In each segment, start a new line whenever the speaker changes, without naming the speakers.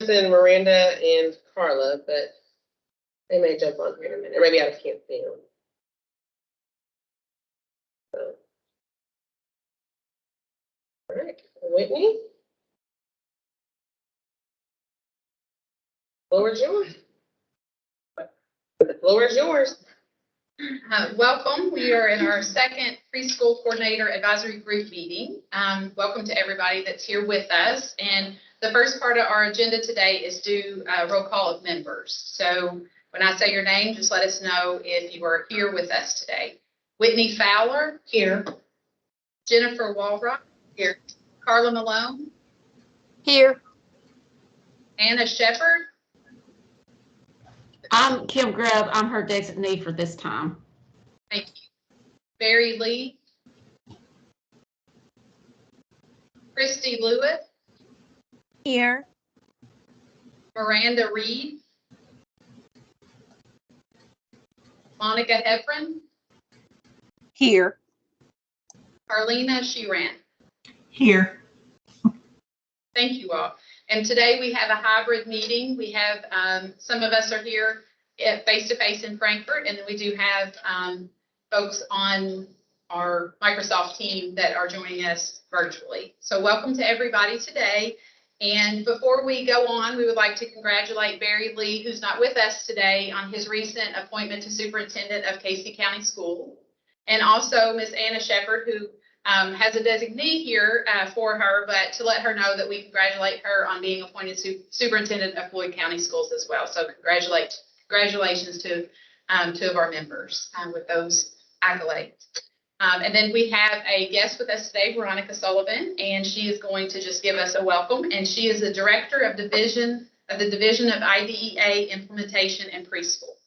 and Miranda and Carla, but they may jump on here in a minute. Or maybe I can't see them. So. All right, Whitney. The floor is yours. The floor is yours.
Welcome. We are in our second preschool coordinator advisory group meeting. Welcome to everybody that's here with us. And the first part of our agenda today is do a roll call of members. So when I say your name, just let us know if you are here with us today. Whitney Fowler. Here. Jennifer Walrock. Here. Carla Malone.
Here.
Anna Shepherd.
I'm Kim Grubb. I'm her designee for this time.
Thank you. Barry Lee. Christy Lewis.
Here.
Miranda Reed. Monica Heffron.
Here.
Arlena Sheeran.
Here.
Thank you all. And today we have a hybrid meeting. We have some of us are here face-to-face in Frankfurt, and then we do have folks on our Microsoft team that are joining us virtually. So welcome to everybody today. And before we go on, we would like to congratulate Barry Lee, who's not with us today, on his recent appointment to Superintendent of Casey County School. And also Miss Anna Shepherd, who has a designee here for her, but to let her know that we congratulate her on being appointed Superintendent of Floyd County Schools as well. So congratulations to two of our members with those accolades. And then we have a guest with us today, Veronica Sullivan, and she is going to just give us a welcome. And she is the Director of the Division of IDEA Implementation and Preschool.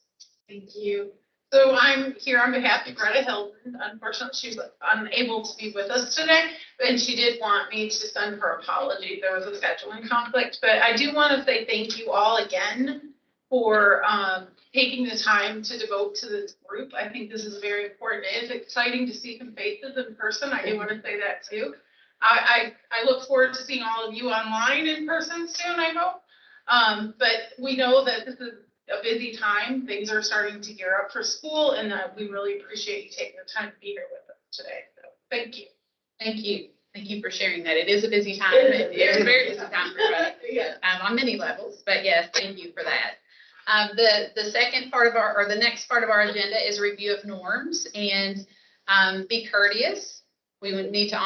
Thank you. So I'm here on behalf of Greta Hilton. Unfortunately, she's unable to be with us today, and she did want me to send her apology. There was a scheduling conflict, but I do want to say thank you all again for taking the time to devote to this group. I think this is very important. It's exciting to see some faces in person. I do want to say that too. I look forward to seeing all of you online in person soon, I hope. But we know that this is a busy time. Things are starting to gear up for school, and we really appreciate you taking the time to be here with us today. So thank you.
Thank you. Thank you for sharing that. It is a busy time. It is a very busy time for us on many levels, but yes, thank you for that. The second part of the next part of our agenda is review of norms, and be courteous. We would need to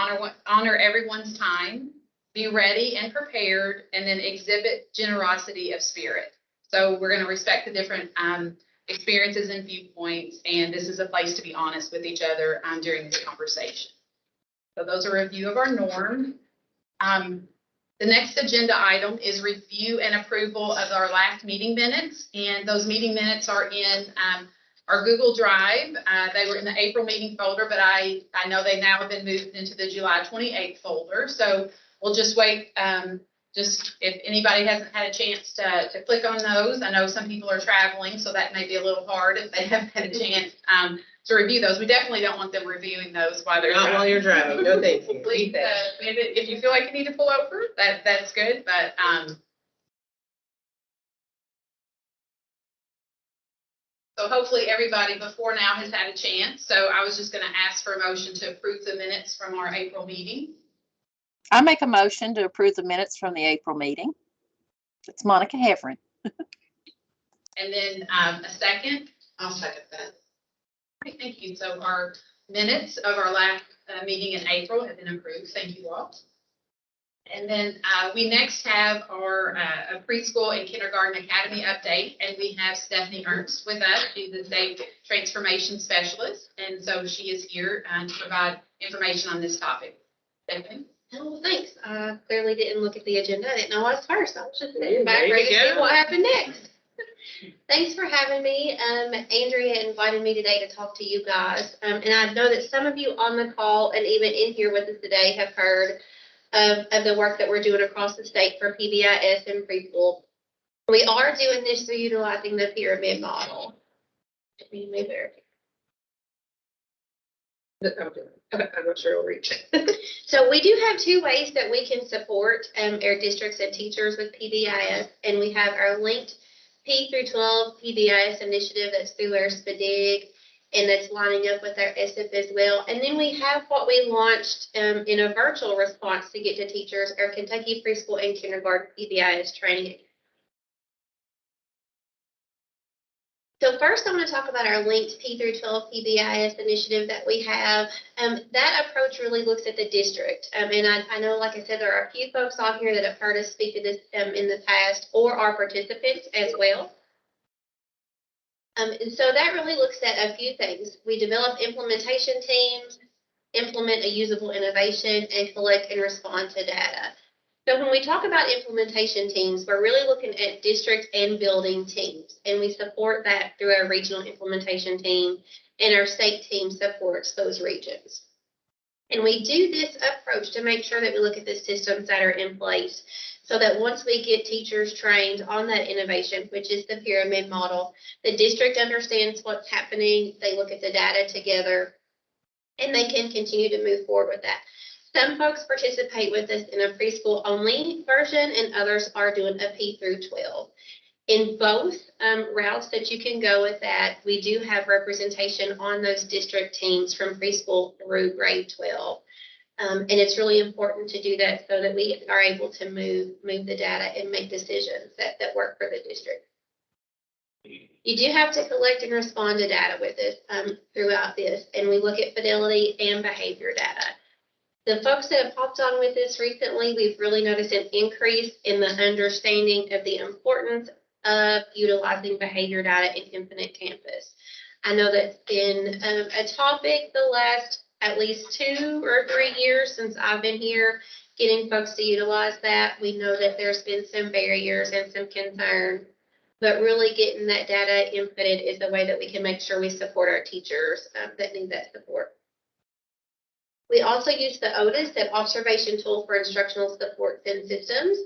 honor everyone's time, be ready and prepared, and then exhibit generosity of spirit. So we're going to respect the different experiences and viewpoints, and this is a place to be honest with each other during this conversation. So those are a review of our norm. The next agenda item is review and approval of our last meeting minutes, and those meeting minutes are in our Google Drive. They were in the April meeting folder, but I know they now have been moved into the July 28th folder. So we'll just wait. Just if anybody hasn't had a chance to click on those, I know some people are traveling, so that may be a little hard if they haven't had a chance to review those. We definitely don't want them reviewing those while they're
Not while you're driving. No, thank you.
Please, if you feel like you need to pull over, that's good. But so hopefully everybody before now has had a chance. So I was just going to ask for a motion to approve the minutes from our April meeting.
I make a motion to approve the minutes from the April meeting. It's Monica Heffron.
And then a second.
I'll second that.
Okay, thank you. So our minutes of our last meeting in April have been approved. Thank you all. And then we next have our preschool and kindergarten academy update, and we have Stephanie Ernst with us. She's the state transformation specialist, and so she is here to provide information on this topic. Stephanie.
Oh, well, thanks. I clearly didn't look at the agenda. I didn't know I was first. I was just sitting
There
back
you
ready to see
go.
what happened next. Thanks for having me. Andrea invited me today to talk to you guys. And I know that some of you on the call and even in here with us today have heard of the work that we're doing across the state for PBIS and preschool. We are doing this through utilizing the pyramid model. Let me move there.
Okay, I'm not sure it'll reach.
So we do have two ways that we can support our districts and teachers with PBIS, and we have our linked P through 12 PBIS initiative that's through our SPDIG, and that's lining up with our SF as well. And then we have what we launched in a virtual response to get to teachers, our Kentucky Preschool and Kindergarten PBIS training. So first, I want to talk about our linked P through 12 PBIS initiative that we have. That approach really looks at the district. And I know, like I said, there are a few folks on here that have heard us speak to this in the past, or are participants as well. And so that really looks at a few things. We develop implementation teams, implement a usable innovation, and collect and respond to data. So when we talk about implementation teams, we're really looking at district and building teams, and we support that through our regional implementation team, and our state team supports those regions. And we do this approach to make sure that we look at the systems that are in place, so that once we get teachers trained on that innovation, which is the pyramid model, the district understands what's happening, they look at the data together, and they can continue to move forward with that. Some folks participate with us in a preschool only version, and others are doing a P through 12. In both routes that you can go with that, we do have representation on those district teams from preschool through grade 12. And it's really important to do that so that we are able to move the data and make decisions that work for the district. You do have to collect and respond to data with us throughout this, and we look at fidelity and behavior data. The folks that have popped on with this recently, we've really noticed an increase in the understanding of the importance of utilizing behavior data in Infinite Campus. I know that's been a topic the last at least 2 or 3 years since I've been here, getting folks to utilize that. We know that there's been some barriers and some concern, but really getting that data inputted is the way that we can make sure we support our teachers that need that support. We also use the OTIS, that observation tool for instructional supports and systems.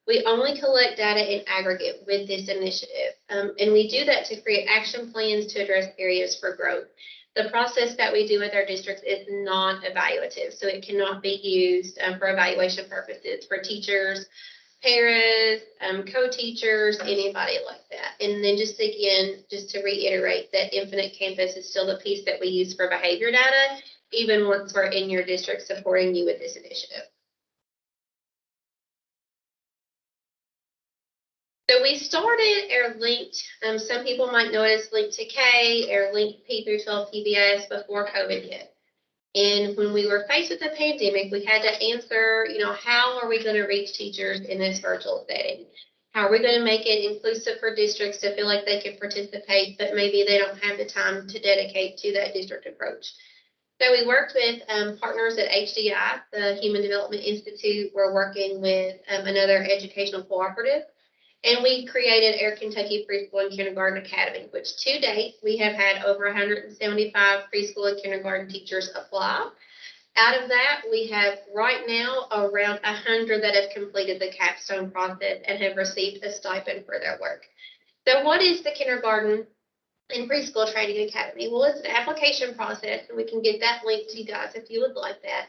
We only collect data in aggregate with this initiative, and we do that to create action plans to address areas for growth. The process that we do with our districts is non-evaluative, so it cannot be used for evaluation purposes for teachers, paras, co-teachers, anybody like that. And then just to reiterate that Infinite Campus is still the piece that we use for behavior data, even once we're in your district supporting you with this initiative. So we started our linked, some people might know it as linked to K, or linked P through 12 PBIS before COVID hit. And when we were faced with the pandemic, we had to answer, how are we going to reach teachers in this virtual setting? How are we going to make it inclusive for districts to feel like they can participate, but maybe they don't have the time to dedicate to that district approach? So we worked with partners at HDI, the Human Development Institute. We're working with another educational cooperative. And we created our Kentucky Preschool and Kindergarten Academy, which to date, we have had over 175 preschool and kindergarten teachers apply. Out of that, we have right now around 100 that have completed the capstone process and have received a stipend for their work. So what is the Kindergarten and Preschool Training Academy? Well, it's an application process, and we can get that link to you guys if you would like that.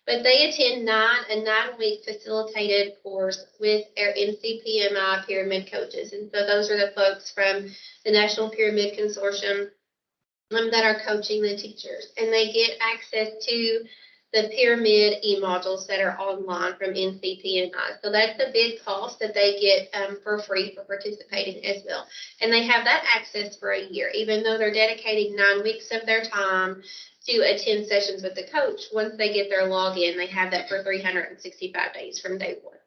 But they attend a 9-week facilitated course with our NCPMI pyramid coaches. And so those are the folks from the National Pyramid Consortium that are coaching the teachers. And they get access to the pyramid e-modules that are online from NCPMI. So that's a big cost that they get for free for participating as well. And they have that access for a year, even though they're dedicating 9 weeks of their time to attend sessions with the coach. Once they get their login, they have that for 365 days from day one.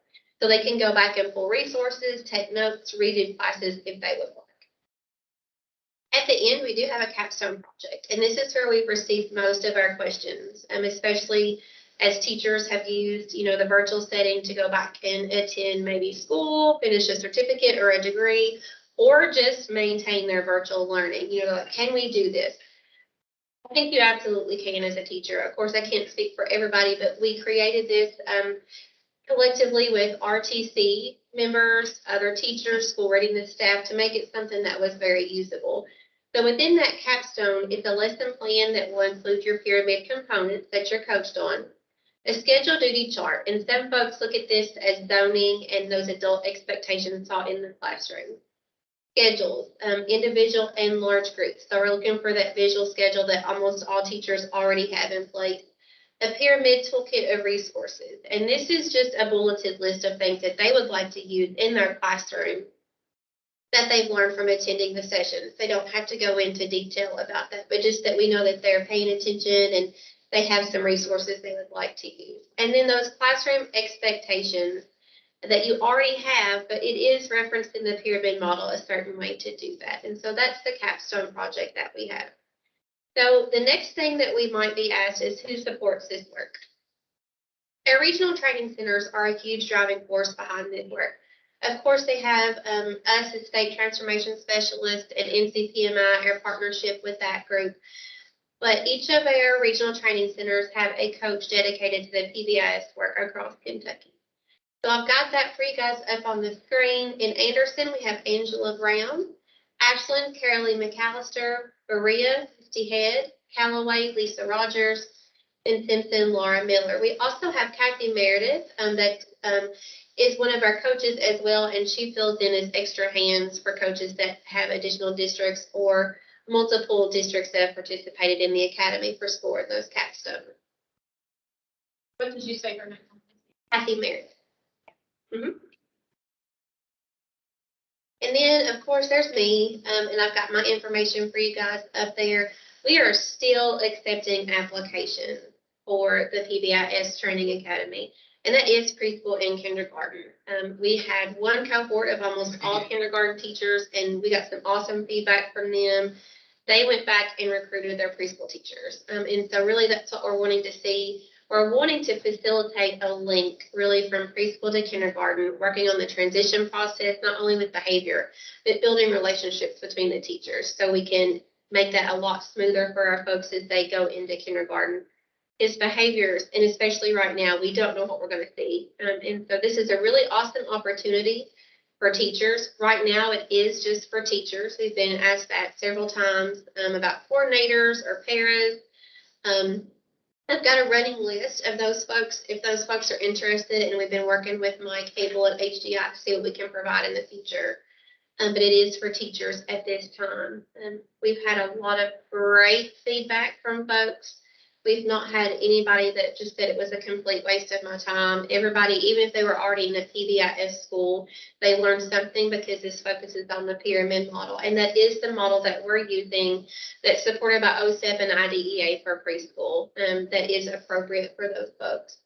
So they can go back and pull resources, take notes, read in classes if they would like. At the end, we do have a capstone project, and this is where we've received most of our questions, especially as teachers have used, the virtual setting to go back and attend maybe school, finish a certificate or a degree, or just maintain their virtual learning. Like, can we do this? I think you absolutely can as a teacher. Of course, I can't speak for everybody, but we created this collectively with RTC members, other teachers, school readiness staff, to make it something that was very usable. So within that capstone is a lesson plan that will include your pyramid components that you're coached on, a schedule duty chart, and some folks look at this as zoning and those adult expectations taught in the classroom. Schedules, individual and large groups. So we're looking for that visual schedule that almost all teachers already have in place. A pyramid toolkit of resources. And this is just a bulleted list of things that they would like to use in their classroom that they've learned from attending the sessions. They don't have to go into detail about that, but just that we know that they're paying attention and they have some resources they would like to use. And then those classroom expectations that you already have, but it is referenced in the pyramid model a certain way to do that. And so that's the capstone project that we have. So the next thing that we might be asked is who supports this work? Our regional training centers are a huge driving force behind this work. Of course, they have us as state transformation specialists and NCPMI, our partnership with that group. But each of our regional training centers have a coach dedicated to the PBIS work across Kentucky. So I've got that for you guys up on the screen. In Anderson, we have Angela Brown, Ashland, Carolee McAllister, Berea, Misty Head, Callaway, Lisa Rogers, and Simpson, Laura Miller. We also have Kathy Meredith, that is one of our coaches as well, and she fills in as extra hands for coaches that have additional districts or multiple districts that have participated in the Academy for SCORE, those capstones.
What did you say her name?
Kathy Meredith. And then, of course, there's me, and I've got my information for you guys up there. We are still accepting applications for the PBIS Training Academy, and that is preschool and kindergarten. We had one cohort of almost all kindergarten teachers, and we got some awesome feedback from them. They went back and recruited their preschool teachers. And so really that's what we're wanting to see. We're wanting to facilitate a link really from preschool to kindergarten, working on the transition process, not only with behavior, but building relationships between the teachers so we can make that a lot smoother for our folks as they go into kindergarten. Is behaviors, and especially right now, we don't know what we're going to see. And so this is a really awesome opportunity for teachers. Right now, it is just for teachers. We've been asked that several times about coordinators or paras. I've got a running list of those folks, if those folks are interested, and we've been working with Mike Cable at HDI to see what we can provide in the future. But it is for teachers at this time. We've had a lot of great feedback from folks. We've not had anybody that just said it was a complete waste of my time. Everybody, even if they were already in a PBIS school, they learned something because this focuses on the pyramid model. And that is the model that we're using that's supported by OSEP and IDEA for preschool, that is appropriate for those folks.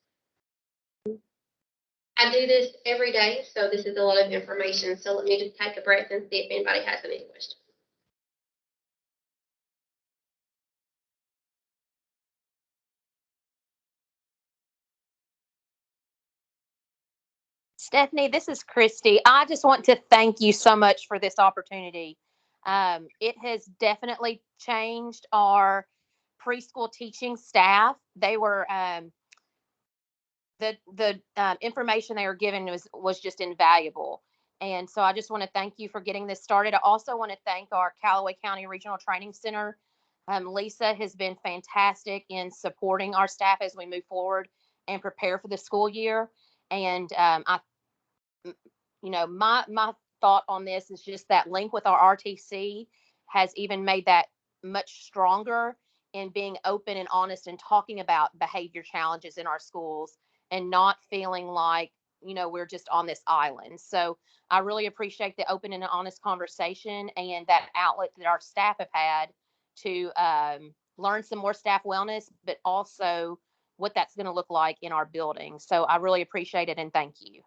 I do this every day, so this is a lot of information. So let me just take a breath and see if anybody has any questions.
Stephanie, this is Christy. I just want to thank you so much for this opportunity. It has definitely changed our preschool teaching staff. They were the information they were given was just invaluable. And so I just want to thank you for getting this started. I also want to thank our Callaway County Regional Training Center. Lisa has been fantastic in supporting our staff as we move forward and prepare for the school year. And my thought on this is just that link with our RTC has even made that much stronger in being open and honest and talking about behavior challenges in our schools and not feeling like, we're just on this island. So I really appreciate the open and honest conversation and that outlet that our staff have had to learn some more staff wellness, but also what that's going to look like in our building. So I really appreciate it and thank you.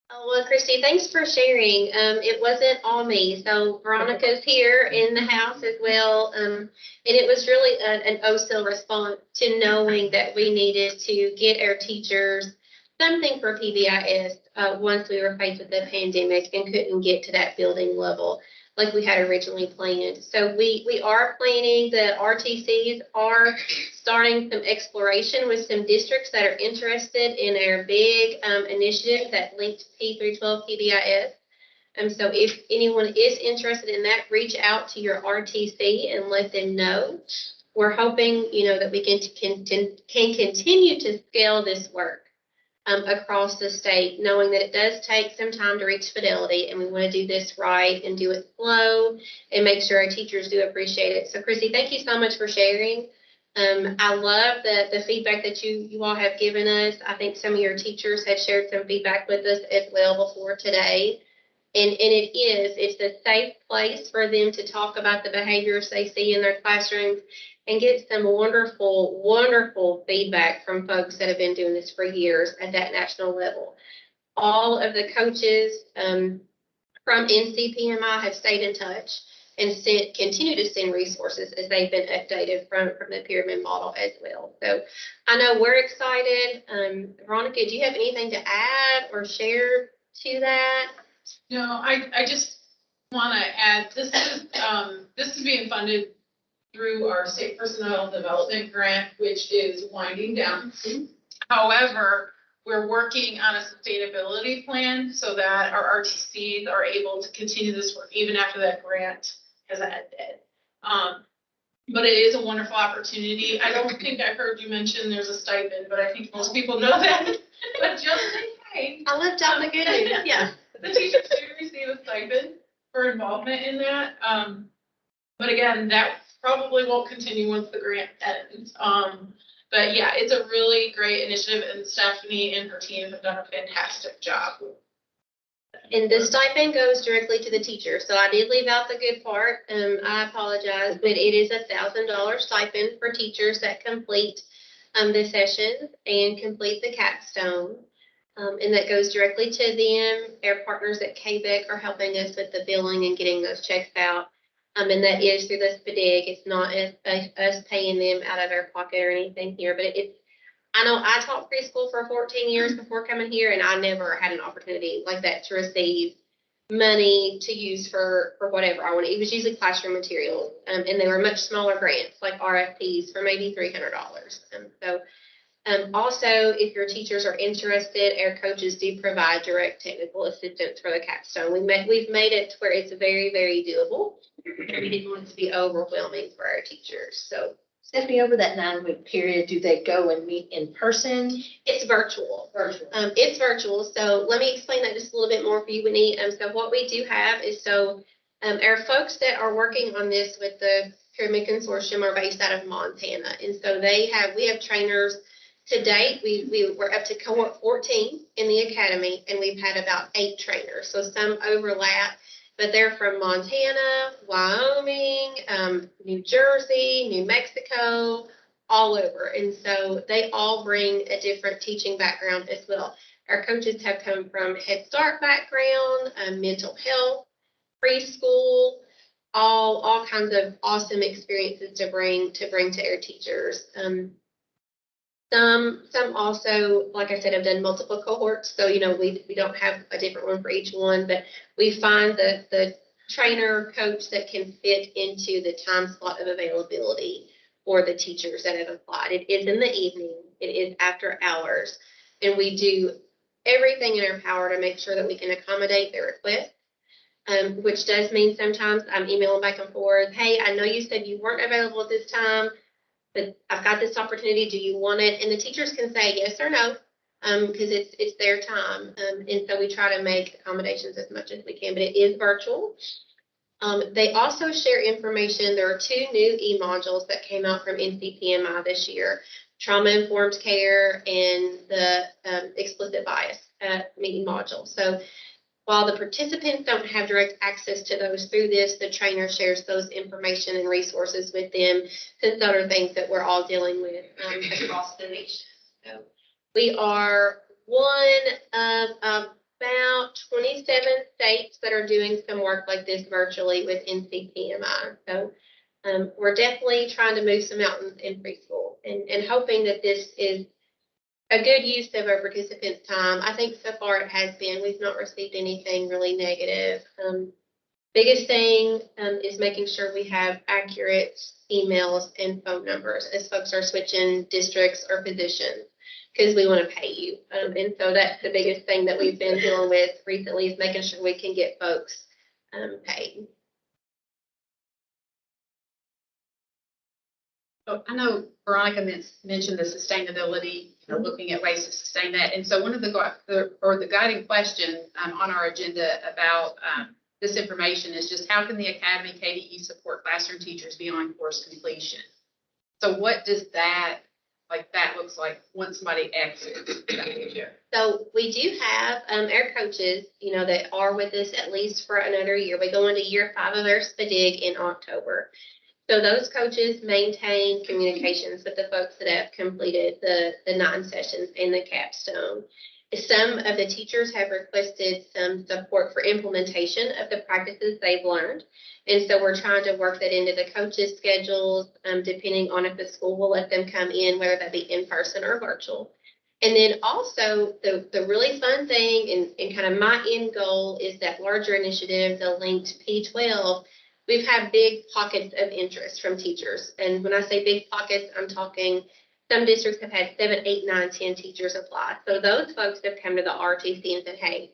Oh, well, Christy, thanks for sharing. It wasn't all me. So Veronica's here in the house as well. And it was really an OSIL response to knowing that we needed to get our teachers something for PBIS once we were faced with the pandemic and couldn't get to that building level like we had originally planned. So we are planning, the RTCs are starting some exploration with some districts that are interested in our big initiative that linked P through 12 PBIS. So if anyone is interested in that, reach out to your RTC and let them know. We're hoping, that we can continue to scale this work across the state, knowing that it does take some time to reach fidelity, and we want to do this right and do it slow and make sure our teachers do appreciate it. So Chrissy, thank you so much for sharing. I love the feedback that you all have given us. I think some of your teachers had shared some feedback with us as well before today. And it's a safe place for them to talk about the behaviors they see in their classrooms and get some wonderful, wonderful feedback from folks that have been doing this for years at that national level. All of the coaches from NCPMI have stayed in touch and continue to send resources as they've been updated from the pyramid model as well. So I know we're excited. Veronica, do you have anything to add or share to that?
No, I just want to add, this is being funded through our state personnel development grant, which is winding down. However, we're working on a sustainability plan so that our RTCs are able to continue this work even after that grant has ended. But it is a wonderful opportunity. I don't think I heard you mention there's a stipend, but I think most people know that. But just in case.
I left out the good news, yeah.
The teachers do receive a stipend for involvement in that. But again, that probably won't continue once the grant ends. But yeah, it's a really great initiative, and Stephanie and her team have done a fantastic job.
And the stipend goes directly to the teacher. So I did leave out the good part. I apologize, but it is $1,000 stipend for teachers that complete the sessions and complete the capstone. And that goes directly to them. Our partners at KBEC are helping us with the billing and getting those checks out. And that is through the SPDIG. It's not us paying them out of our pocket or anything here, but I know I taught preschool for 14 years before coming here, and I never had an opportunity like that to receive money to use for whatever I wanted. It was usually classroom materials, and they were much smaller grants, like RFPs for maybe $300. Also, if your teachers are interested, our coaches do provide direct technical assistance for the capstone. We've made it to where it's very, very doable. We didn't want it to be overwhelming for our teachers. So
Stephanie, over that 9-week period, do they go and meet in person?
it's virtual.
Virtual.
It's virtual. So let me explain that just a little bit more for you, Winnie. So what we do have is our folks that are working on this with the Pyramid Consortium are based out of Montana. And so we have trainers to date. We're up to cohort 14 in the academy, and we've had about 8 trainers. So some overlap, but they're from Montana, Wyoming, New Jersey, New Mexico, all over. And so they all bring a different teaching background as well. Our coaches have come from Head Start background, mental health, preschool, all kinds of awesome experiences to bring to our teachers. Some also, like I said, have done multiple cohorts. So, we don't have a different one for each one, but we find the trainer coach that can fit into the time slot of availability for the teachers that have applied. It is in the evening. It is after hours. And we do everything in our power to make sure that we can accommodate their request, which does mean sometimes I'm emailing back and forth. Hey, I know you said you weren't available at this time, but I've got this opportunity. Do you want it? And the teachers can say yes or no, because it's their time. And so we try to make accommodations as much as we can, but it is virtual. They also share information. There are 2 new e-modules that came out from NCPMI this year, Trauma-Informed Care and the Explicit Bias meeting module. So while the participants don't have direct access to those through this, the trainer shares those information and resources with them, since those are things that we're all dealing with across the nation. So we are one of about 27 states that are doing some work like this virtually with NCPMI. So we're definitely trying to move some mountains in preschool and hoping that this is a good use of our participants' time. I think so far it has been. We've not received anything really negative. Biggest thing is making sure we have accurate emails and phone numbers as folks are switching districts or positions, because we want to pay you. And so that's the biggest thing that we've been dealing with recently is making sure we can get folks paid.
So I know Veronica mentioned the sustainability, looking at ways to sustain that. And so one of the guiding question on our agenda about this information is just how can the Academy KDE support classroom teachers beyond course completion? So what does that looks like once somebody exits?
So we do have our coaches, that are with us at least for another year. We go into year 5 of our SPDIG in October. So those coaches maintain communications with the folks that have completed the 9 sessions in the capstone. Some of the teachers have requested some support for implementation of the practices they've learned. And so we're trying to work that into the coaches' schedules, depending on if the school will let them come in, whether that be in person or virtual. And then also the really fun thing and kind of my end goal is that larger initiative, the linked P12. We've had big pockets of interest from teachers. And when I say big pockets, I'm talking some districts have had 7, 8, 9, 10 teachers apply. So those folks have come to the RTC and said, hey,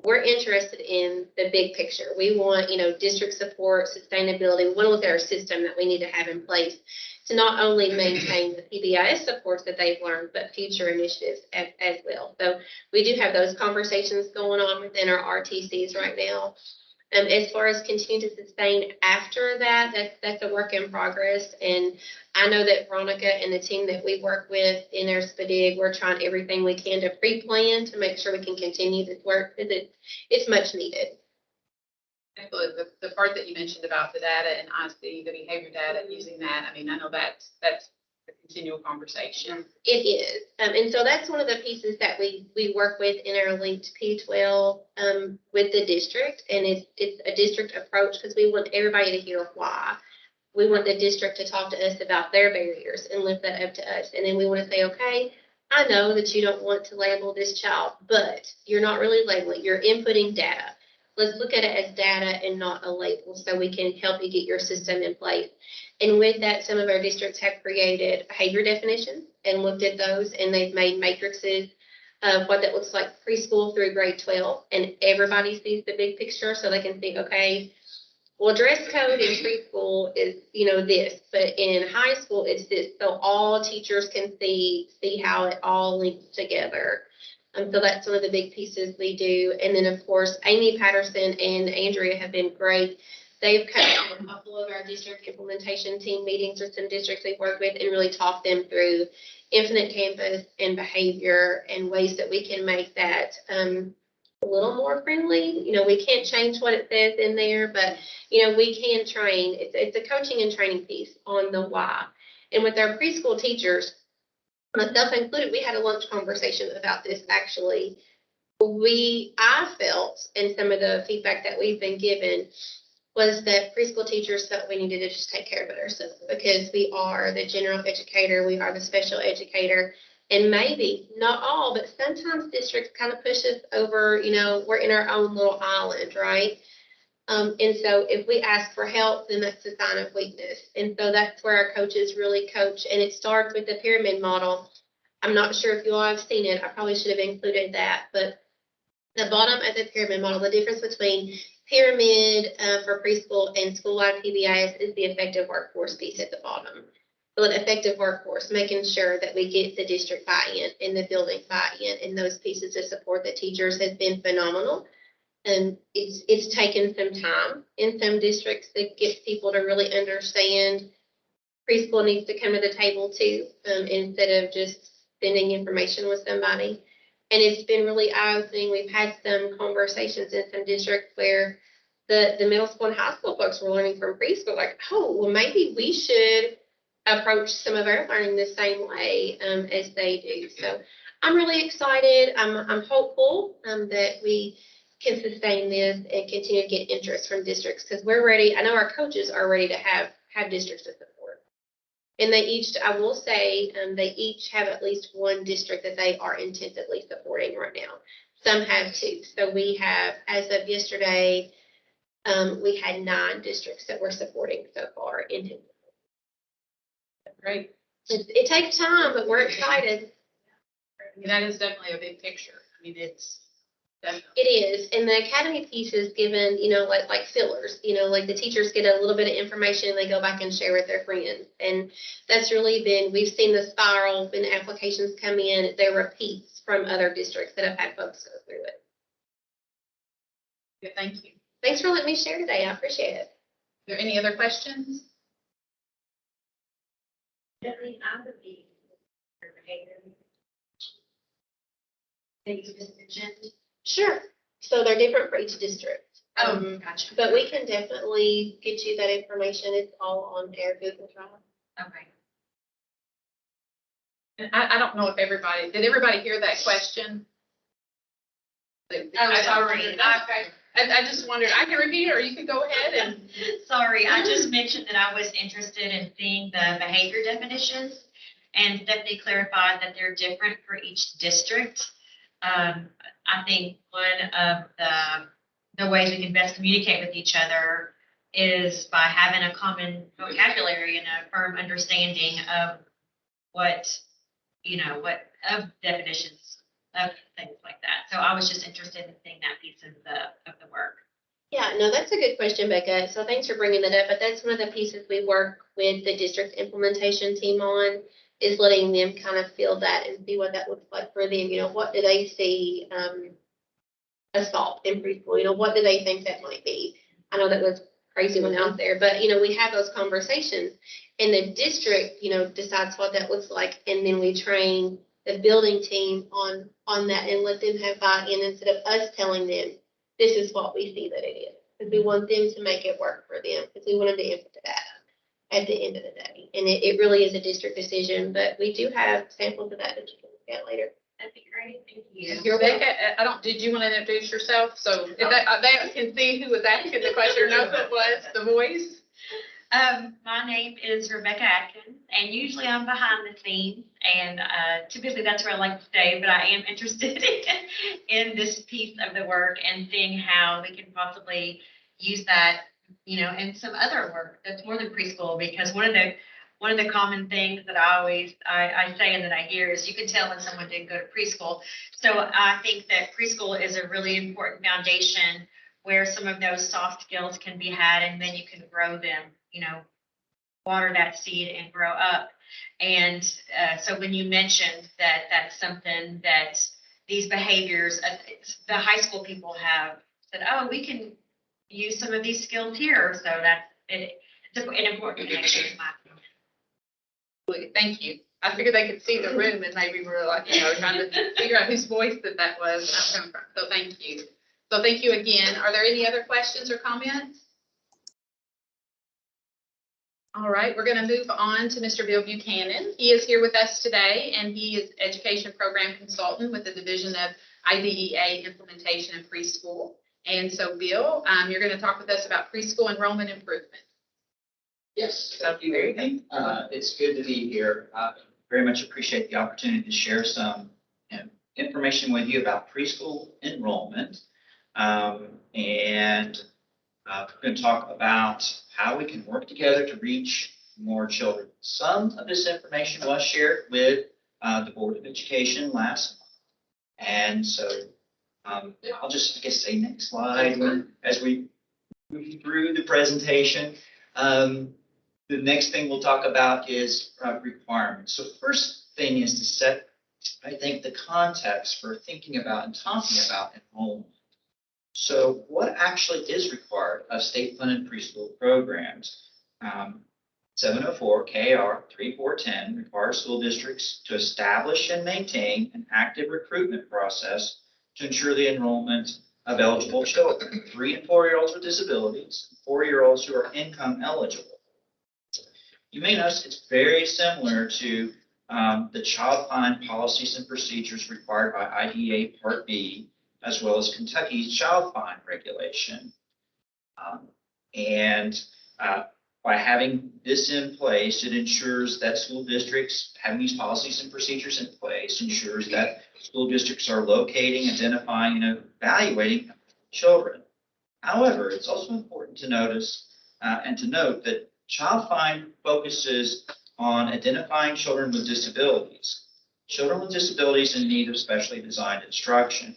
we're interested in the big picture. We want, district support, sustainability. We want to look at our system that we need to have in place to not only maintain the PBIS supports that they've learned, but future initiatives as well. So we do have those conversations going on within our RTCs right now. As far as continue to sustain after that, that's a work in progress. And I know that Veronica and the team that we work with in our SPDIG, we're trying everything we can to pre-plan to make sure we can continue this work because it's much needed.
The part that you mentioned about the data and IC, the behavior data, using that, I know that's a continual conversation.
It is. And so that's one of the pieces that we work with in our linked P12 with the district. And it's a district approach because we want everybody to hear why. We want the district to talk to us about their barriers and lift that up to us. And then we want to say, okay, I know that you don't want to label this child, but you're not really labeling, you're inputting data. Let's look at it as data and not a label so we can help you get your system in place. And with that, some of our districts have created behavior definitions and looked at those, and they've made matrices of what that looks like preschool through grade 12, and everybody sees the big picture so they can think, okay, well, dress code in preschool is, this, but in high school it's this. So all teachers can see how it all links together. So that's one of the big pieces we do. And then, of course, Amy Patterson and Andrea have been great. They've come to a couple of our district implementation team meetings with some districts we've worked with and really talked them through infinite campus and behavior and ways that we can make that a little more friendly. We can't change what it says in there, but, we can train. It's a coaching and training piece on the why. And with our preschool teachers, myself included, we had a lunch conversation about this actually. I felt, and some of the feedback that we've been given, was that preschool teachers felt we needed to just take care of it ourselves because we are the general educator, we are the special educator, and maybe, not all, but sometimes districts kind of push us over, we're in our own little island, right? And so if we ask for help, then that's a sign of weakness. And so that's where our coaches really coach, and it starts with the pyramid model. I'm not sure if you all have seen it. I probably should have included that, but the bottom of the pyramid model, the difference between pyramid for preschool and school-wide PBIS is the effective workforce piece at the bottom. So an effective workforce, making sure that we get the district buy-in and the building buy-in, and those pieces of support that teachers has been phenomenal. And it's taken some time in some districts to get people to really understand preschool needs to come to the table too, instead of just sending information with somebody. And it's been really eye-opening. We've had some conversations in some districts where the middle school and high school folks were learning from preschool, like, oh, well, maybe we should approach some of our learning the same way as they do. So I'm really excited. I'm hopeful that we can sustain this and continue to get interest from districts because we're ready. I know our coaches are ready to have districts to support. And they each, I will say, they each have at least one district that they are intensively supporting right now. Some have 2. So we have, as of yesterday, we had 9 districts that we're supporting so far intensively.
Great.
It takes time, but we're excited.
I mean, that is definitely a big picture. I mean, it's definitely.
It is, and the academy piece is given, like fillers, like the teachers get a little bit of information and they go back and share with their friends. And that's really been, we've seen the spiral when applications come in, there are repeats from other districts that have had folks go through it.
Good, thank you.
Thanks for letting me share today. I appreciate it.
Are there any other questions?
Sure. So they're different for each district.
Gotcha.
But we can definitely get you that information. It's all on their Google Drive.
Okay. And I don't know if did everybody hear that question? I just wondered, I can repeat it, or you can go ahead and.
Sorry, I just mentioned that I was interested in seeing the behavior definitions, and Stephanie clarified that they're different for each district. I think one of the ways we can best communicate with each other is by having a common vocabulary and a firm understanding of what definitions of things like that. So I was just interested in seeing that piece of the work.
Yeah, no, that's a good question, Becca. So thanks for bringing that up. But that's one of the pieces we work with the district implementation team on, is letting them kind of feel that and see what that looks like for them. What do they see assault in preschool? What do they think that might be? I know that was crazy one out there, but we have those conversations, and the district, decides what that looks like, and then we train the building team on that and let them have buy-in instead of us telling them this is what we see that it is, because we want them to make it work for them, because we want them to input that at the end of the day. And it really is a district decision, but we do have samples of that you can look at later.
That'd be great. Thank you.
You're welcome.
Becca, did you want to introduce yourself? So if they can see who was asking the question or know who it was, the voice.
My name is Rebecca Atkin, and usually I'm behind the scenes, and typically that's where I like to stay, but I am interested in this piece of the work and seeing how we can possibly use that, in some other work that's more than preschool, because one of the common things that I say and that I hear is you can tell when someone didn't go to preschool. So I think that preschool is a really important foundation where some of those soft skills can be had, and then you can grow them, water that seed and grow up. And so when you mentioned that that's something that these behaviors, the high school people have said, oh, we can use some of these skills here. So that's it's an important connection in my opinion.
Thank you. I figured they could see the room and maybe we were like, trying to figure out whose voice that was coming from. So thank you. So thank you again. Are there any other questions or comments? All right, we're going to move on to Mr. Bill Buchanan. He is here with us today, and he is Education Program Consultant with the Division of IDEA Implementation and Preschool. And so, Bill, you're going to talk with us about preschool enrollment improvement.
Yes, thank you, Amy. It's good to be here. I very much appreciate the opportunity to share some information with you about preschool enrollment. We're going to talk about how we can work together to reach more children. Some of this information was shared with the Board of Education last month. And so I'll just, say next slide as we move through the presentation. The next thing we'll talk about is requirements. So first thing is to set, I think, the context for thinking about and talking about enrollment. So what actually is required of state-funded preschool programs? 704 KR 3410 requires school districts to establish and maintain an active recruitment process to ensure the enrollment of eligible children, 3 and 4-year-olds with disabilities, 4-year-olds who are income eligible. You may notice it's very similar to the child fine policies and procedures required by IDEA Part B, as well as Kentucky's child fine regulation. By having this in place, it ensures that school districts, having these policies and procedures in place, ensures that school districts are locating, identifying, and evaluating children. However, it's also important to notice and to note that child fine focuses on identifying children with disabilities. children with disabilities in need of specially designed instruction.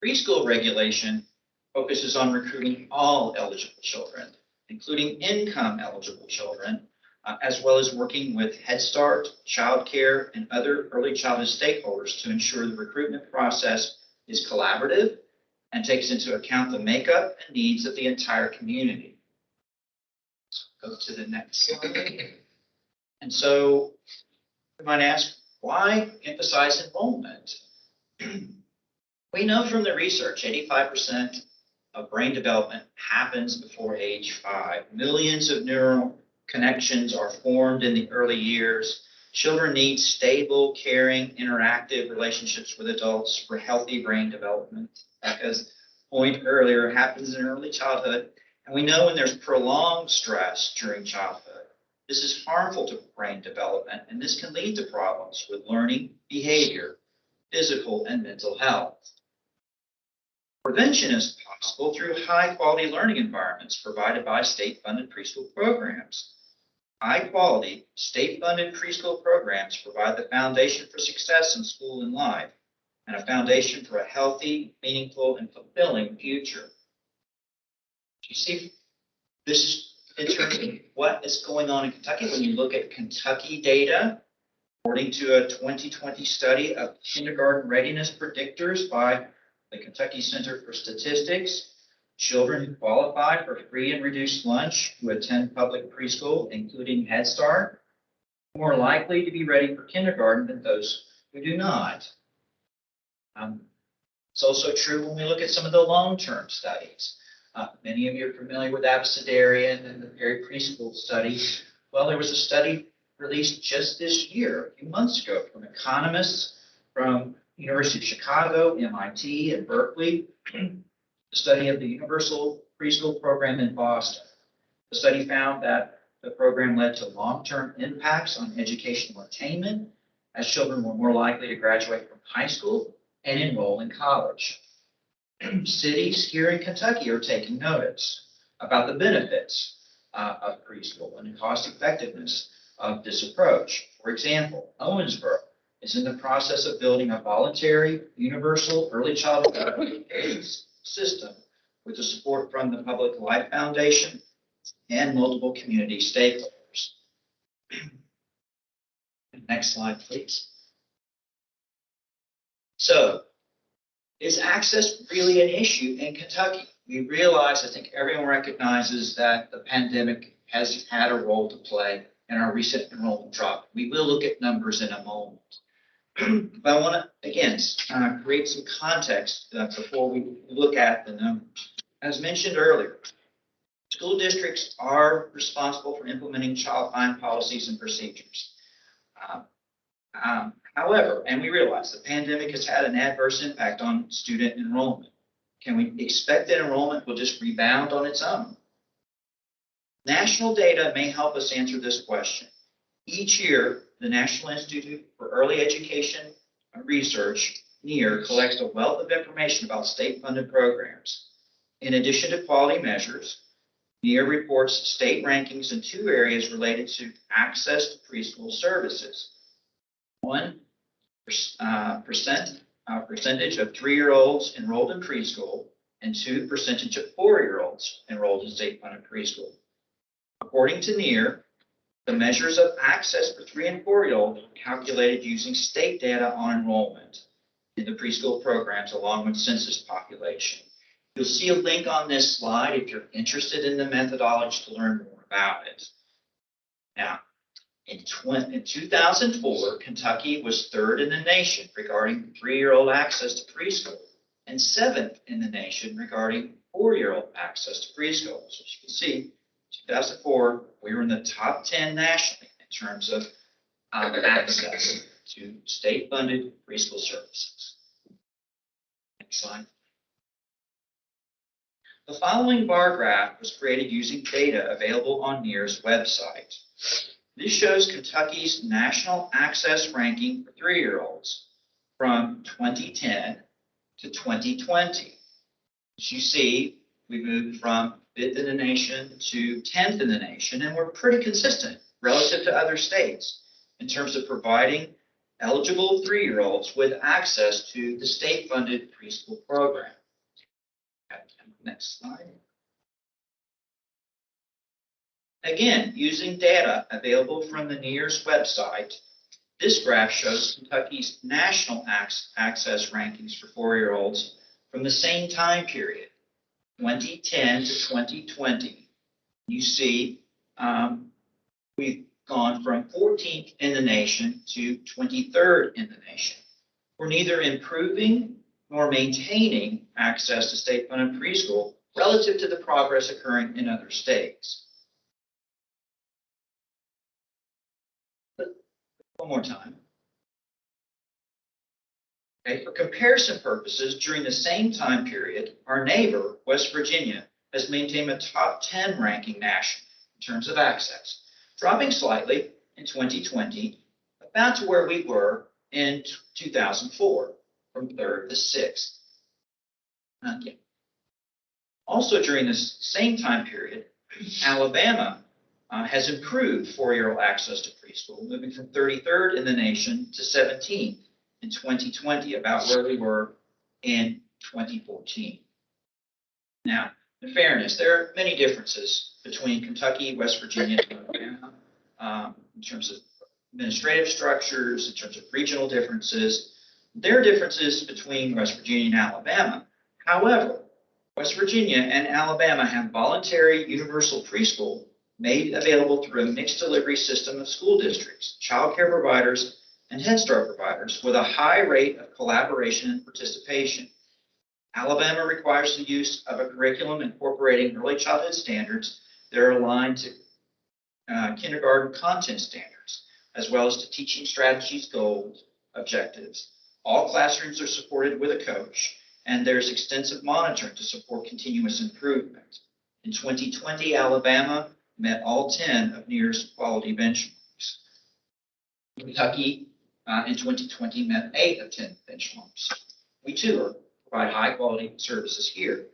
Preschool regulation focuses on recruiting all eligible children, including income eligible children, as well as working with Head Start, child care, and other early childhood stakeholders to ensure the recruitment process is collaborative and takes into account the makeup and needs of the entire community. Go to the next slide. And so you might ask, why emphasize enrollment? We know from the research, 85% of brain development happens before age 5. Millions of neural connections are formed in the early years. Children need stable, caring, interactive relationships with adults for healthy brain development. Becca's point earlier happens in early childhood. And we know when there's prolonged stress during childhood, this is harmful to brain development, and this can lead to problems with learning, behavior, physical, and mental health. Prevention is possible through high-quality learning environments provided by state-funded preschool programs. High-quality, state-funded preschool programs provide the foundation for success in school and life, and a foundation for a healthy, meaningful, and fulfilling future. You see, this is in terms of what is going on in Kentucky. When you look at Kentucky data, according to a 2020 study of kindergarten readiness predictors by the Kentucky Center for Statistics, children who qualify for free and reduced lunch who attend public preschool, including Head Start, are more likely to be ready for kindergarten than those who do not. It's also true when we look at some of the long-term studies. Many of you are familiar with Abecedarian and the Perry Preschool study. Well, there was a study released just this year, a few months ago, from economists from University of Chicago, MIT, and Berkeley, the study of the Universal Preschool Program in Boston. The study found that the program led to long-term impacts on educational attainment, as children were more likely to graduate from high school and enroll in college. Cities here in Kentucky are taking notice about the benefits of preschool and the cost effectiveness of this approach. For example, Owensboro is in the process of building a voluntary, universal early childhood system with the support from the Public Life Foundation and multiple community stakeholders. Next slide, please. So, is access really an issue in Kentucky? We realize, I think everyone recognizes that the pandemic has had a role to play in our recent enrollment drop. We will look at numbers in a moment. But I want to, again, create some context before we look at the numbers. As mentioned earlier, school districts are responsible for implementing child find policies and procedures. However, and we realize the pandemic has had an adverse impact on student enrollment. Can we expect that enrollment will just rebound on its own? National data may help us answer this question. Each year, the National Institute for Early Education Research, NEAR, collects a wealth of information about state-funded programs. In addition to quality measures, NEAR reports state rankings in 2 areas related to access to preschool services. 1, percentage of 3-year-olds enrolled in preschool, and 2, percentage of 4-year-olds enrolled in state-funded preschool. According to NEAR, the measures of access for 3 and 4-year-olds are calculated using state data on enrollment in the preschool programs along with census population. You'll see a link on this slide if you're interested in the methodology to learn more about it. Now, in 2004, Kentucky was 3rd in the nation regarding 3-year-old access to preschool and 7th in the nation regarding 4-year-old access to preschool. So as you can see, 2004, we were in the top 10 nationally in terms of access to state-funded preschool services. Next slide. The following bar graph was created using data available on NEAR's website. This shows Kentucky's national access ranking for 3-year-olds from 2010 to 2020. As you see, we moved from 5th in the nation to 10th in the nation, and we're pretty consistent relative to other states in terms of providing eligible 3-year-olds with access to the state-funded preschool program. Next slide. Again, using data available from the NEARS website, this graph shows Kentucky's national access rankings for 4-year-olds from the same time period, 2010 to 2020. You see, we've gone from 14th in the nation to 23rd in the nation. We're neither improving nor maintaining access to state-funded preschool relative to the progress occurring in other states. One more time. Okay, for comparison purposes, during the same time period, our neighbor, West Virginia, has maintained a top 10 ranking nationally in terms of access, dropping slightly in 2020, about to where we were in 2004, from 3rd to 6th. Okay. Also during this same time period, Alabama has improved 4-year-old access to preschool, moving from 33rd in the nation to 17th in 2020, about where we were in 2014. Now, in fairness, there are many differences between Kentucky, West Virginia, and Alabama in terms of administrative structures, in terms of regional differences. There are differences between West Virginia and Alabama. However, West Virginia and Alabama have voluntary universal preschool made available through a mixed delivery system of school districts, child care providers, and Head Start providers with a high rate of collaboration and participation. Alabama requires the use of a curriculum incorporating early childhood standards that are aligned to kindergarten content standards, as well as to teaching strategies, goals, objectives. All classrooms are supported with a coach, and there's extensive monitoring to support continuous improvement. In 2020, Alabama met all 10 of NEARS quality benchmarks. Kentucky in 2020 met 8 of 10 benchmarks. We too provide high quality services here.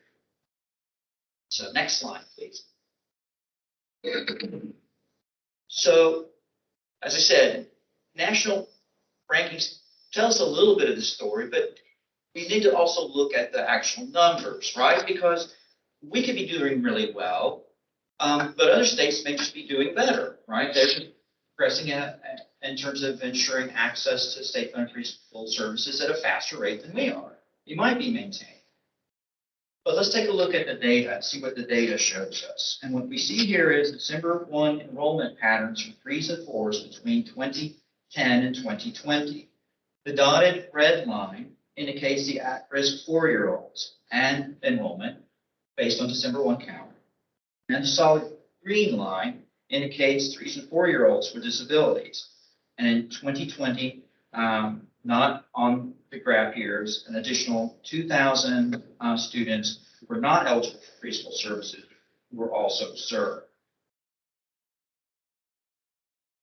So next slide, please. So, as I said, national rankings tell us a little bit of the story, but we need to also look at the actual numbers, right? Because we could be doing really well, but other states may just be doing better, right? They're just progressing in terms of ensuring access to state-funded preschool services at a faster rate than we are. You might be maintaining. But let's take a look at the data and see what the data shows us. And what we see here is December 1 enrollment patterns for 3s and 4s between 2010 and 2020. The dotted red line indicates the at-risk 4-year-olds and enrollment based on December 1 count. And the solid green line indicates 3s and 4-year-olds with disabilities. And in 2020, not on the graph here, is an additional 2,000 students who were not eligible for preschool services who were also served.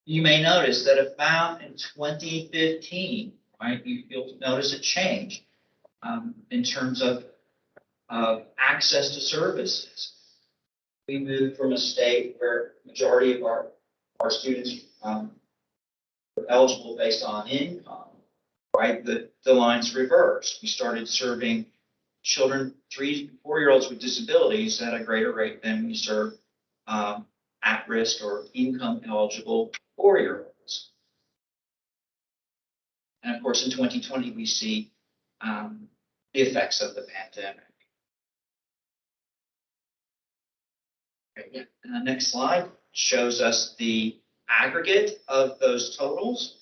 You may notice that about in 2015, right, you'll notice a change in terms of access to services. We moved from a state where majority of our students were eligible based on income, right? The lines reversed. We started serving children, 3- and 4-year-olds with disabilities at a greater rate than we serve at-risk or income-eligible 4-year-olds. And of course, in 2020, we see the effects of the pandemic. Okay, and the next slide shows us the aggregate of those totals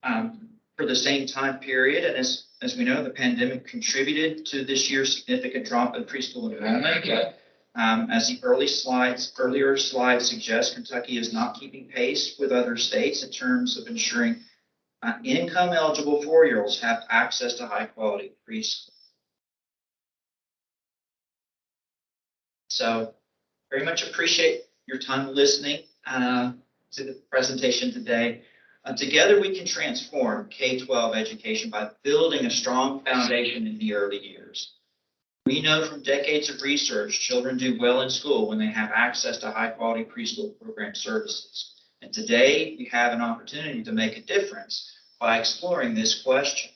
for the same time period. And as we know, the pandemic contributed to this year's significant drop in preschool enrollment. As the earlier slides suggest, Kentucky is not keeping pace with other states in terms of ensuring income-eligible 4-year-olds have access to high-quality preschool. So, very much appreciate your time listening to the presentation today. Together we can transform K-12 education by building a strong foundation in the early years. We know from decades of research, children do well in school when they have access to high-quality preschool program services. And today we have an opportunity to make a difference by exploring this question.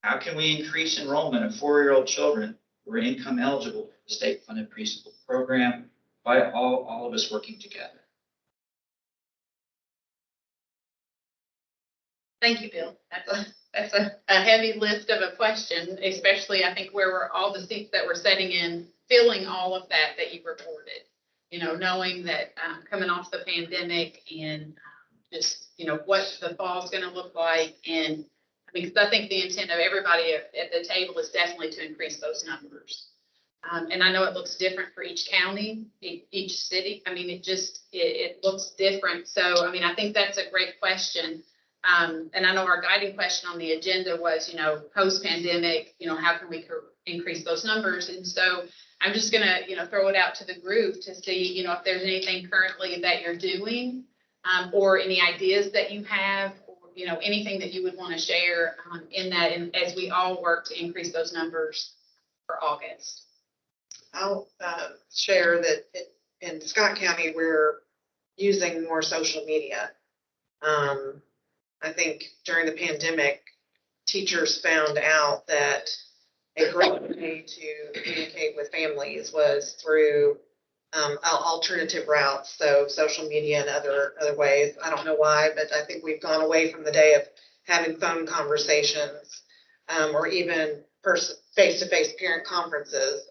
How can we increase enrollment of 4-year-old children who are income eligible for the state-funded preschool program by all of us working together?
Thank you, Bill. That's a heavy list of a question, especially I think where we're all the seats that we're setting in, filling all of that you reported. You know, knowing that coming off the pandemic and just, you know, what the fall's going to look like. And I mean, because I think the intent of everybody at the table is definitely to increase those numbers. And I know it looks different for each county, each city. I mean, it looks different. So, I mean, I think that's a great question. And I know our guiding question on the agenda was, you know, post-pandemic, you know, how can we increase those numbers? And so I'm just going to, you know, throw it out to the group to see, you know, if there's anything currently that you're doing or any ideas that you have, or, you know, anything that you would want to share in that, and as we all work to increase those numbers for August.
I'll share that in Scott County, we're using more social media. I think during the pandemic, teachers found out that a great way to communicate with families was through alternative routes, so social media and other ways. I don't know why, but I think we've gone away from the day of having phone conversations or even face-to-face parent conferences.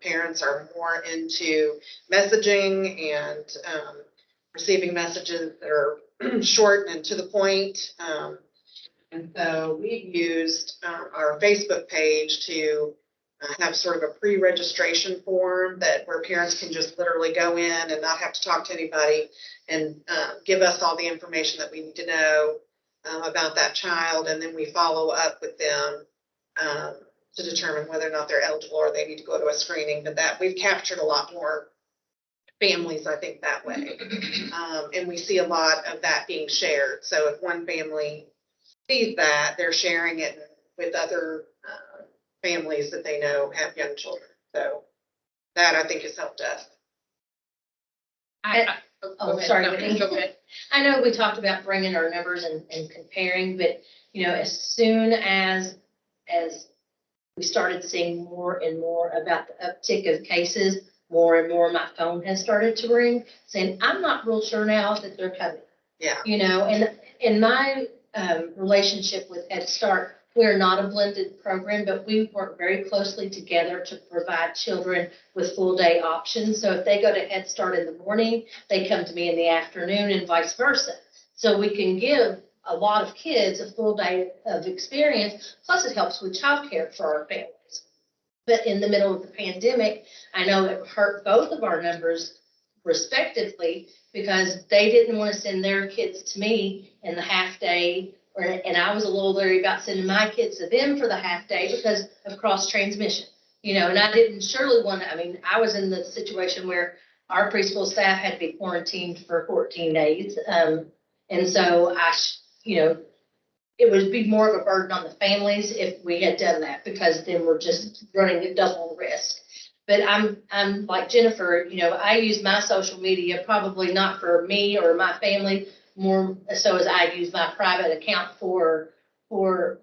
Parents are more into messaging and receiving messages that are short and to the point. And so we've used our Facebook page to have sort of a pre-registration form where parents can just literally go in and not have to talk to anybody and give us all the information that we need to know about that child. And then we follow up with them to determine whether or not they're eligible or they need to go to a screening. But that we've captured a lot more families, I think, that way. And we see a lot of that being shared. So if one family sees that, they're sharing it with other families that they know have young children. So that, I think, has helped us.
Sorry,
No,
Whitney.
go ahead.
I know we talked about bringing our numbers and comparing, but, you know, as soon as we started seeing more and more about the uptick of cases, more and more my phone has started to ring saying, I'm not real sure now that they're coming.
Yeah.
You know, and in my relationship with Head Start, we're not a blended program, but we work very closely together to provide children with full day options. So if they go to Head Start in the morning, they come to me in the afternoon and vice versa. So we can give a lot of kids a full day of experience. Plus it helps with childcare for our families. But in the middle of the pandemic, I know it hurt both of our numbers respectively because they didn't want to send their kids to me in the half day. And I was a little leery about sending my kids to them for the half day because of cross transmission, you know, and I didn't surely want to, I mean, I was in the situation where our preschool staff had to be quarantined for 14 days. And so you know, it would be more of a burden on the families if we had done that because then we're just running a double risk. But I'm like Jennifer, you know, I use my social media probably not for me or my family, more so as I use my private account for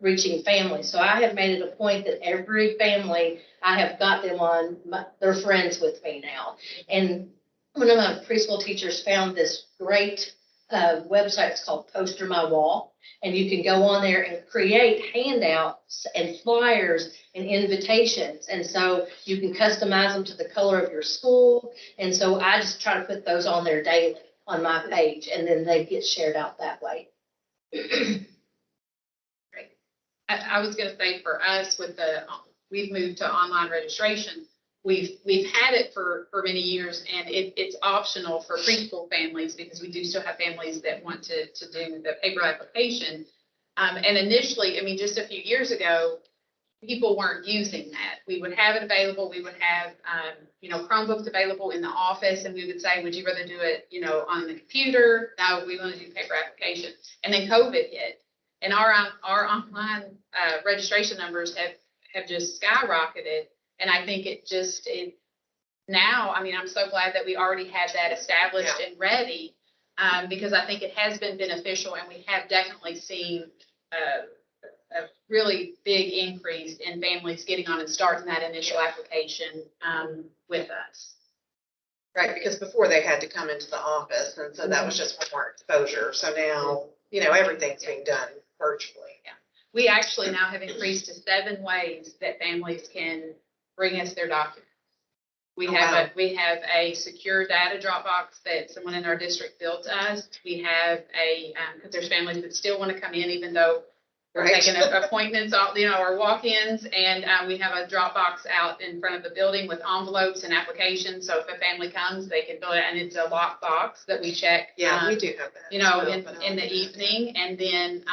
reaching families. So I have made it a point that every family, I have got them on, they're friends with me now. And one of my preschool teachers found this great website. It's called Poster My Wall. And you can go on there and create handouts and flyers and invitations. And so you can customize them to the color of your school. And so I just try to put those on there daily on my page, and then they get shared out that way.
Great. I was going to say for us we've moved to online registration. We've had it for many years, and it's optional for preschool families because we do still have families that want to do the paper application. And initially, I mean, just a few years ago, people weren't using that. We would have it available. We would have, you know, Chromebooks available in the office, and we would say, would you rather do it, you know, on the computer? No, we want to do paper application. And then COVID hit, and our online registration numbers have just skyrocketed. And I think now, I mean, I'm so glad that we already had that established and ready because I think it has been beneficial, and we have definitely seen a really big increase in families getting on and starting that initial application with us.
Right, because before they had to come into the office, and so that was just one more exposure. So now, everything's being done virtually.
We actually now have increased to 7 ways that families can bring us their documents. We have a secure data Dropbox that someone in our district built us. We have because there's families that still want to come in even though we're taking appointments, or walk-ins, and we have a Dropbox out in front of the building with envelopes and applications. So if a family comes, they can fill it, and it's a locked box that we check.
Yeah, we do have that.
In the evening, and then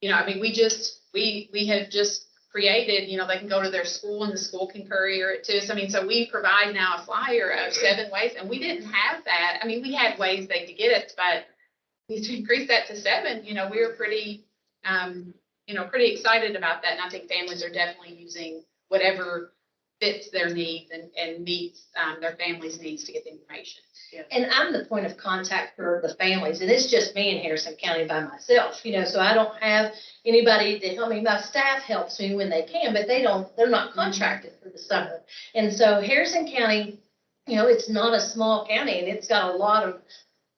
we have just created, they can go to their school and the school can courier it to us. So we provide now a flyer of 7 ways, and we didn't have that. We had ways they could get it, but we increased that to 7. We were pretty excited about that. And I think families are definitely using whatever fits their needs and meets their family's needs to get the information.
Yeah. And I'm the point of contact for the families, and it's just me in Harrison County by myself, so I don't have anybody to help me. My staff helps me when they can, but they're not contracted for the summer. And so Harrison County, it's not a small county, and it's got a lot of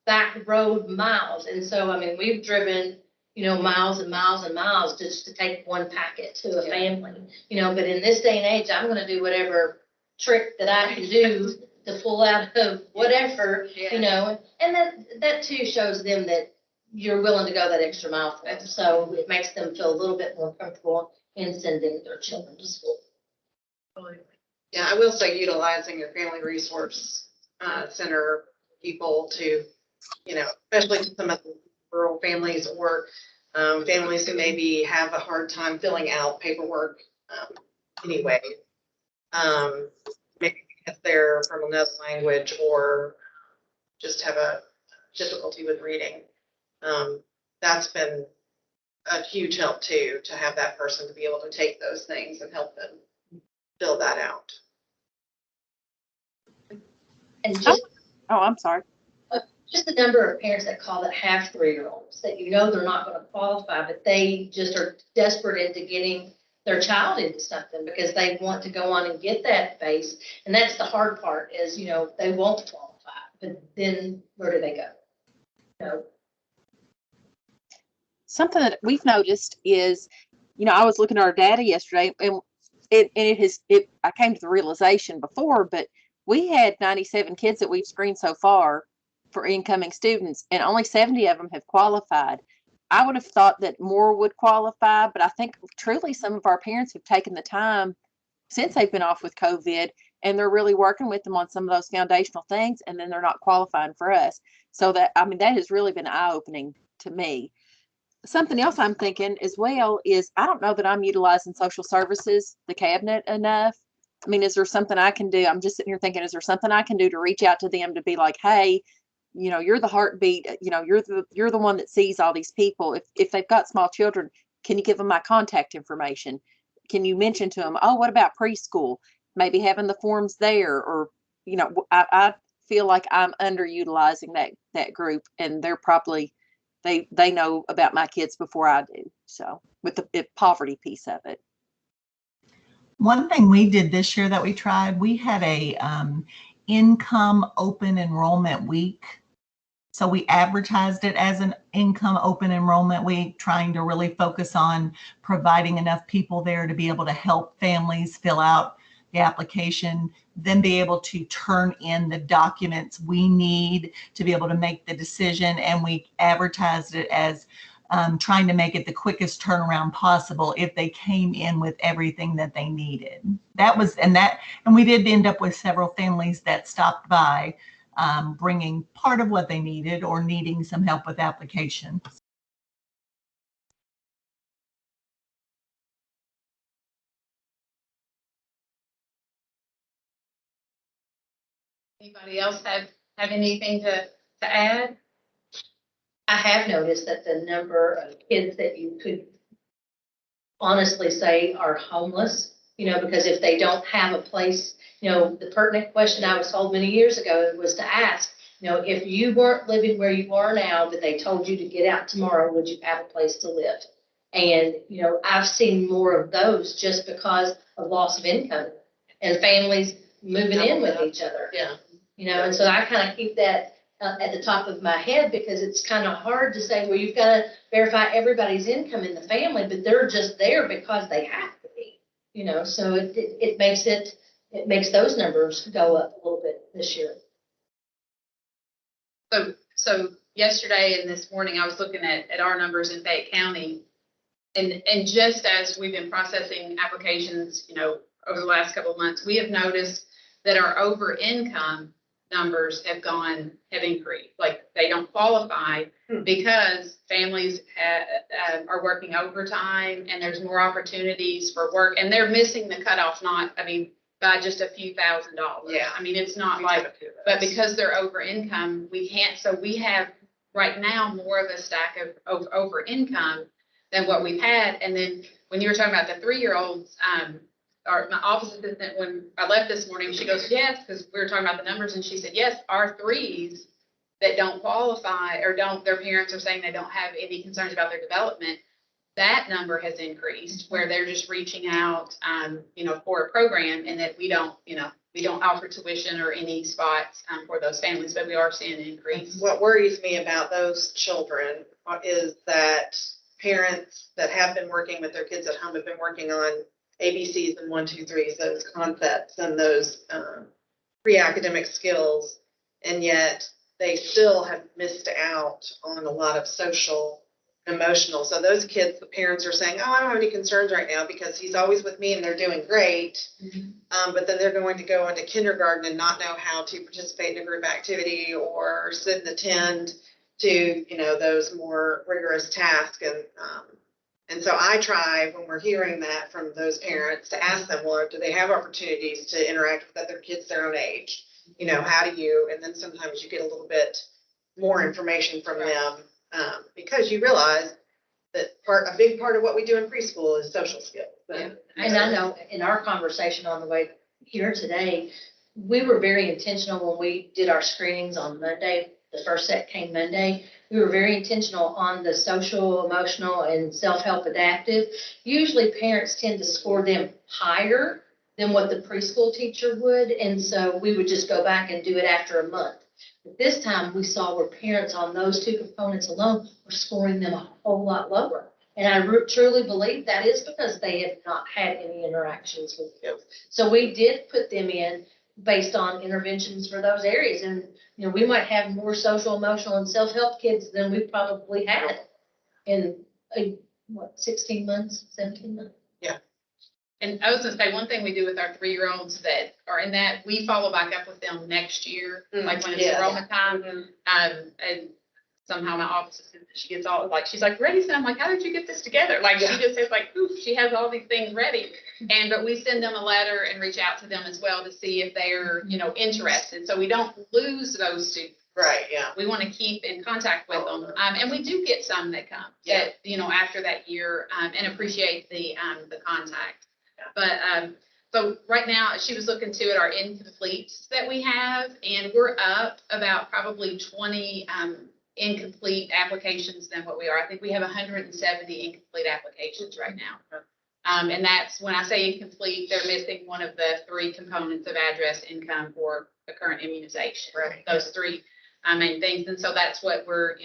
back road miles. And so, we've driven, miles and miles and miles just to take one packet to a family, but in this day and age, I'm going to do whatever trick that I can do to pull out of whatever, and that too shows them that you're willing to go that extra mile for them. So it makes them feel a little bit more comfortable in sending their children to school.
Yeah, I will say utilizing your family resource center people to, especially some of the rural families or families who maybe have a hard time filling out paperwork anyway. Maybe because they're from another language or just have a difficulty with reading. That's been a huge help too, to have that person to be able to take those things and help them fill that out.
And just,
I'm sorry.
Just the number of parents that call that have 3-year-olds that they're not going to qualify, but they just are desperate into getting their child into something because they want to go on and get that base. And that's the hard part is, they won't qualify, but then where do they go?
Something that we've noticed is, I was looking at our data yesterday, and I came to the realization before, but we had 97 kids that we've screened so far for incoming students, and only 70 of them have qualified. I would have thought that more would qualify, but I think truly some of our parents have taken the time since they've been off with COVID, and they're really working with them on some of those foundational things, and then they're not qualifying for us. So that has really been eye-opening to me. Something else I'm thinking as well is I don't know that I'm utilizing social services, the cabinet, enough. Is there something I can do? I'm just sitting here thinking, is there something I can do to reach out to them to be like, hey, you're the heartbeat, you're the one that sees all these people. If they've got small children, can you give them my contact information? Can you mention to them, oh, what about preschool? Maybe having the forms there, or, I feel like I'm underutilizing that group, and they're probably, they know about my kids before I do. So with the poverty piece of it.
One thing we did this year that we tried, we had a income open enrollment week. So we advertised it as an income open enrollment week, trying to really focus on providing enough people there to be able to help families fill out the application, then be able to turn in the documents we need to be able to make the decision. And we advertised it as trying to make it the quickest turnaround possible if they came in with everything that they needed. And we did end up with several families that stopped by bringing part of what they needed or needing some help with applications.
Anybody else have anything to add?
I have noticed that the number of kids that you could honestly say are homeless, because if they don't have a place, the pertinent question I was told many years ago was to ask, if you weren't living where you are now, but they told you to get out tomorrow, would you have a place to live? And, you know, I've seen more of those just because of loss of income and families moving in with each other.
Yeah.
You know, and so I kind of keep that at the top of my head because it's kind of hard to say, well, you've got to verify everybody's income in the family, but they're just there because they have to be, you know, so it makes those numbers go up a little bit this year.
So yesterday and this morning, I was looking at our numbers in Fayette County. And just as we've been processing applications, you know, over the last couple of months, we have noticed that our over income numbers have increased. Like they don't qualify because families are working overtime and there's more opportunities for work and they're missing the cutoff, by just a few $1,000s.
Yeah.
I mean, it's not like, but because they're over income, we can't, so we have right now more of a stack of over income than what we've had. And then when you were talking about the 3-year-olds, or my office assistant, when I left this morning, she goes, yes, because we were talking about the numbers, and she said, yes, our 3s that don't qualify or their parents are saying they don't have any concerns about their development, that number has increased where they're just reaching out, for a program, and that we don't offer tuition or any spots for those families, but we are seeing an increase.
What worries me about those children is that parents that have been working with their kids at home have been working on ABCs and 1, 2, 3s, those concepts and those pre-academic skills, and yet they still have missed out on a lot of social, emotional. So those kids, the parents are saying, oh, I don't have any concerns right now because he's always with me and they're doing great. But then they're going to go into kindergarten and not know how to participate in a group activity or sit and attend to, those more rigorous tasks. And so I try, when we're hearing that from those parents, to ask them, well, do they have opportunities to interact with other kids their own age? How do you, and then sometimes you get a little bit more information from them because you realize that a big part of what we do in preschool is social skills.
And I know in our conversation on the way here today, we were very intentional when we did our screenings on Monday. The first set came Monday. We were very intentional on the social, emotional, and self-help adaptive. Usually parents tend to score them higher than what the preschool teacher would. And so we would just go back and do it after a month. But this time we saw where parents on those 2 components alone were scoring them a whole lot lower. And I truly believe that is because they have not had any interactions with kids. So we did put them in based on interventions for those areas. And, we might have more social, emotional, and self-help kids than we probably had in, 16 months, 17 months?
Yeah.
And I was going to say, one thing we do with our 3-year-olds that are in that, we follow back up with them next year, like when it's enrollment time. And somehow my office assistant, she gets all she's like, ready? So I'm like, how did you get this together? She just says poof, she has all these things ready. But we send them a letter and reach out to them as well to see if they're, interested. So we don't lose those students.
Right, yeah.
We want to keep in contact with them. And we do get some that come that, after that year, and appreciate the contact. But, so right now she was looking at our incompletes that we have, and we're up about probably 20, incomplete applications than what we are. I think we have 170 incomplete applications right now. And that's, when I say incomplete, they're missing one of the 3 components of address, income, or the current immunization.
Right.
Those 3 main things. And so that's what we're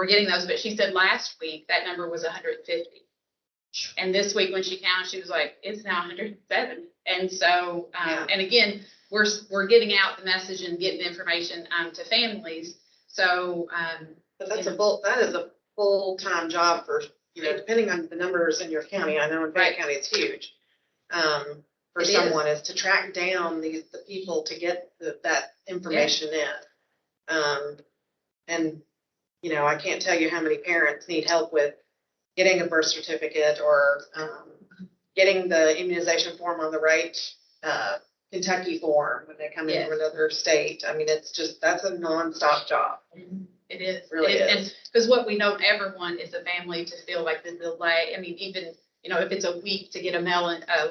getting those. But she said last week that number was 150. And this week when she counted, she was like, it's now 107. And so, and again, we're getting out the message and getting information to families. So,
but that is a full-time job for, depending on the numbers in your county. I know in Fayette County it's huge. For someone is to track down the people to get that information in. And, I can't tell you how many parents need help with getting a birth certificate or getting the immunization form on the right Kentucky form when they come in from another state. I mean, it's just, that's a nonstop job.
It is.
Really is.
And because what we don't ever want is a family to feel like the delay. I mean, even, if it's a week to get a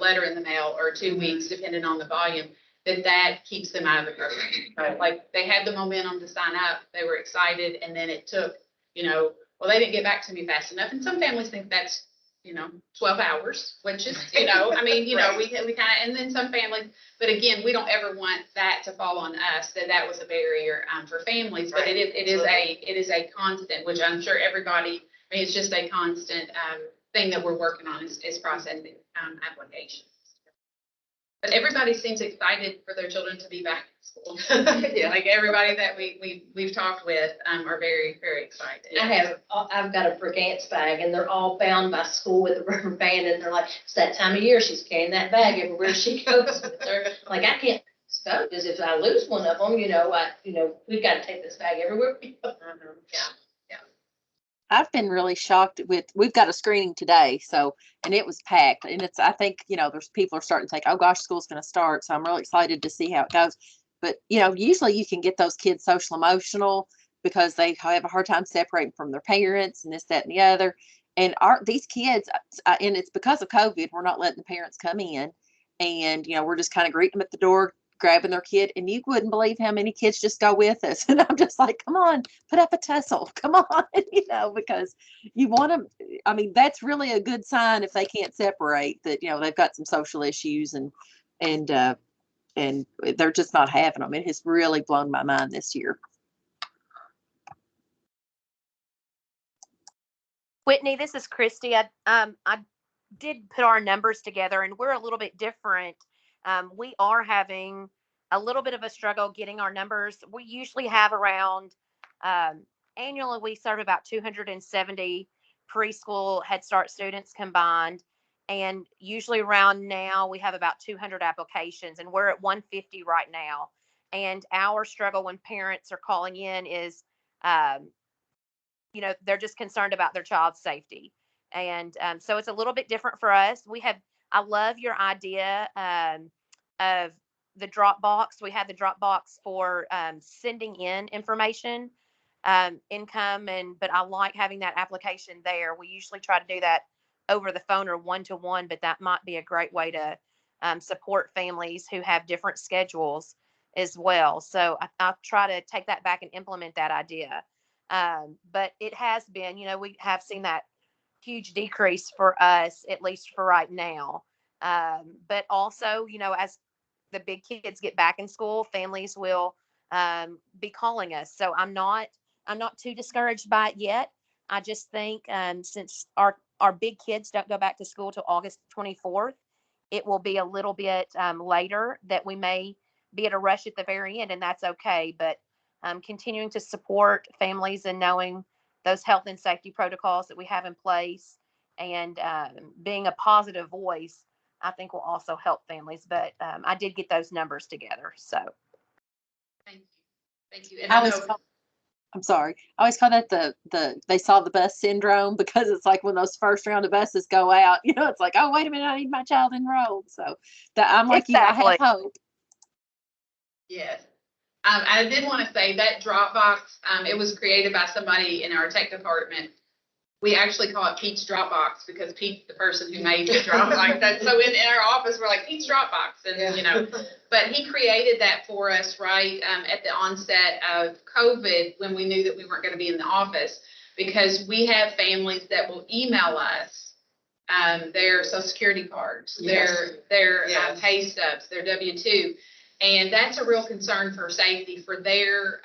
letter in the mail, or 2 weeks, depending on the volume, that keeps them out of the program. Right? Like they had the momentum to sign up, they were excited, and then it took, well, they didn't get back to me fast enough. And some families think that's, 12 hours, which is, I mean, we kind of, and then some families, but again, we don't ever want that to fall on us, that was a barrier for families, but
Right.
it is a constant, which I'm sure everybody, I mean, it's just a constant thing that we're working on is processing applications. But everybody seems excited for their children to be back in school.
Yeah.
Like everybody that we've talked with are very, very excited.
I've got a Brigance bag and they're all bound by school with a rubber band and they're like, it's that time of year, she's carrying that bag everywhere she goes with her. Like, I can't go because if I lose one of them, we've got to take this bag everywhere we go.
Yeah.
I've been really shocked we've got a screening today, and it was packed, and I think, there's people are starting to think, oh gosh, school's going to start. So I'm really excited to see how it goes. But, usually you can get those kids social emotional because they have a hard time separating from their parents and this, that, and the other. And these kids, and it's because of COVID, we're not letting the parents come in, and, we're just kind of greeting them at the door, grabbing their kid, and you wouldn't believe how many kids just go with us. And I'm just like, come on, put up a tussle, come on, because you want them. I mean, that's really a good sign if they can't separate that, they've got some social issues and they're just not having them. It has really blown my mind this year.
Whitney, this is Christy. I did put our numbers together and we're a little bit different. We are having a little bit of a struggle getting our numbers. We usually have around, annually, we serve about 270 preschool Head Start students combined. And usually around now, we have about 200 applications and we're at 150 right now. And our struggle when parents are calling in is, they're just concerned about their child's safety. And so it's a little bit different for us. I love your idea of the Dropbox. We have the Dropbox for sending in information, income, but I like having that application there. We usually try to do that over the phone or one-to-one, but that might be a great way to support families who have different schedules as well. So I'll try to take that back and implement that idea. But it has been, we have seen that huge decrease for us, at least for right now. But also, as the big kids get back in school, families will be calling us. So I'm not too discouraged by it yet. I just think since our big kids don't go back to school till August 24th, it will be a little bit later that we may be at a rush at the very end, and that's okay. But continuing to support families and knowing those health and safety protocols that we have in place and being a positive voice, I think will also help families. But I did get those numbers together. So
Thank you. Thank you. And
I'm sorry. I always call that they saw the bus syndrome, because it's like when those first round of buses go out, it's like, oh, wait a minute, I need my child enrolled. So I'm like,
exactly.
I have hope.
Yes. I did want to say that Dropbox, it was created by somebody in our tech department. We actually call it Pete's Dropbox because Pete's the person who made the Dropbox. So in our office, we're like, Pete's Dropbox. And, but he created that for us right at the onset of COVID, when we knew that we weren't going to be in the office, because we have families that will email us their Social Security cards, their pay stubs, their W-2. And that's a real concern for safety for their,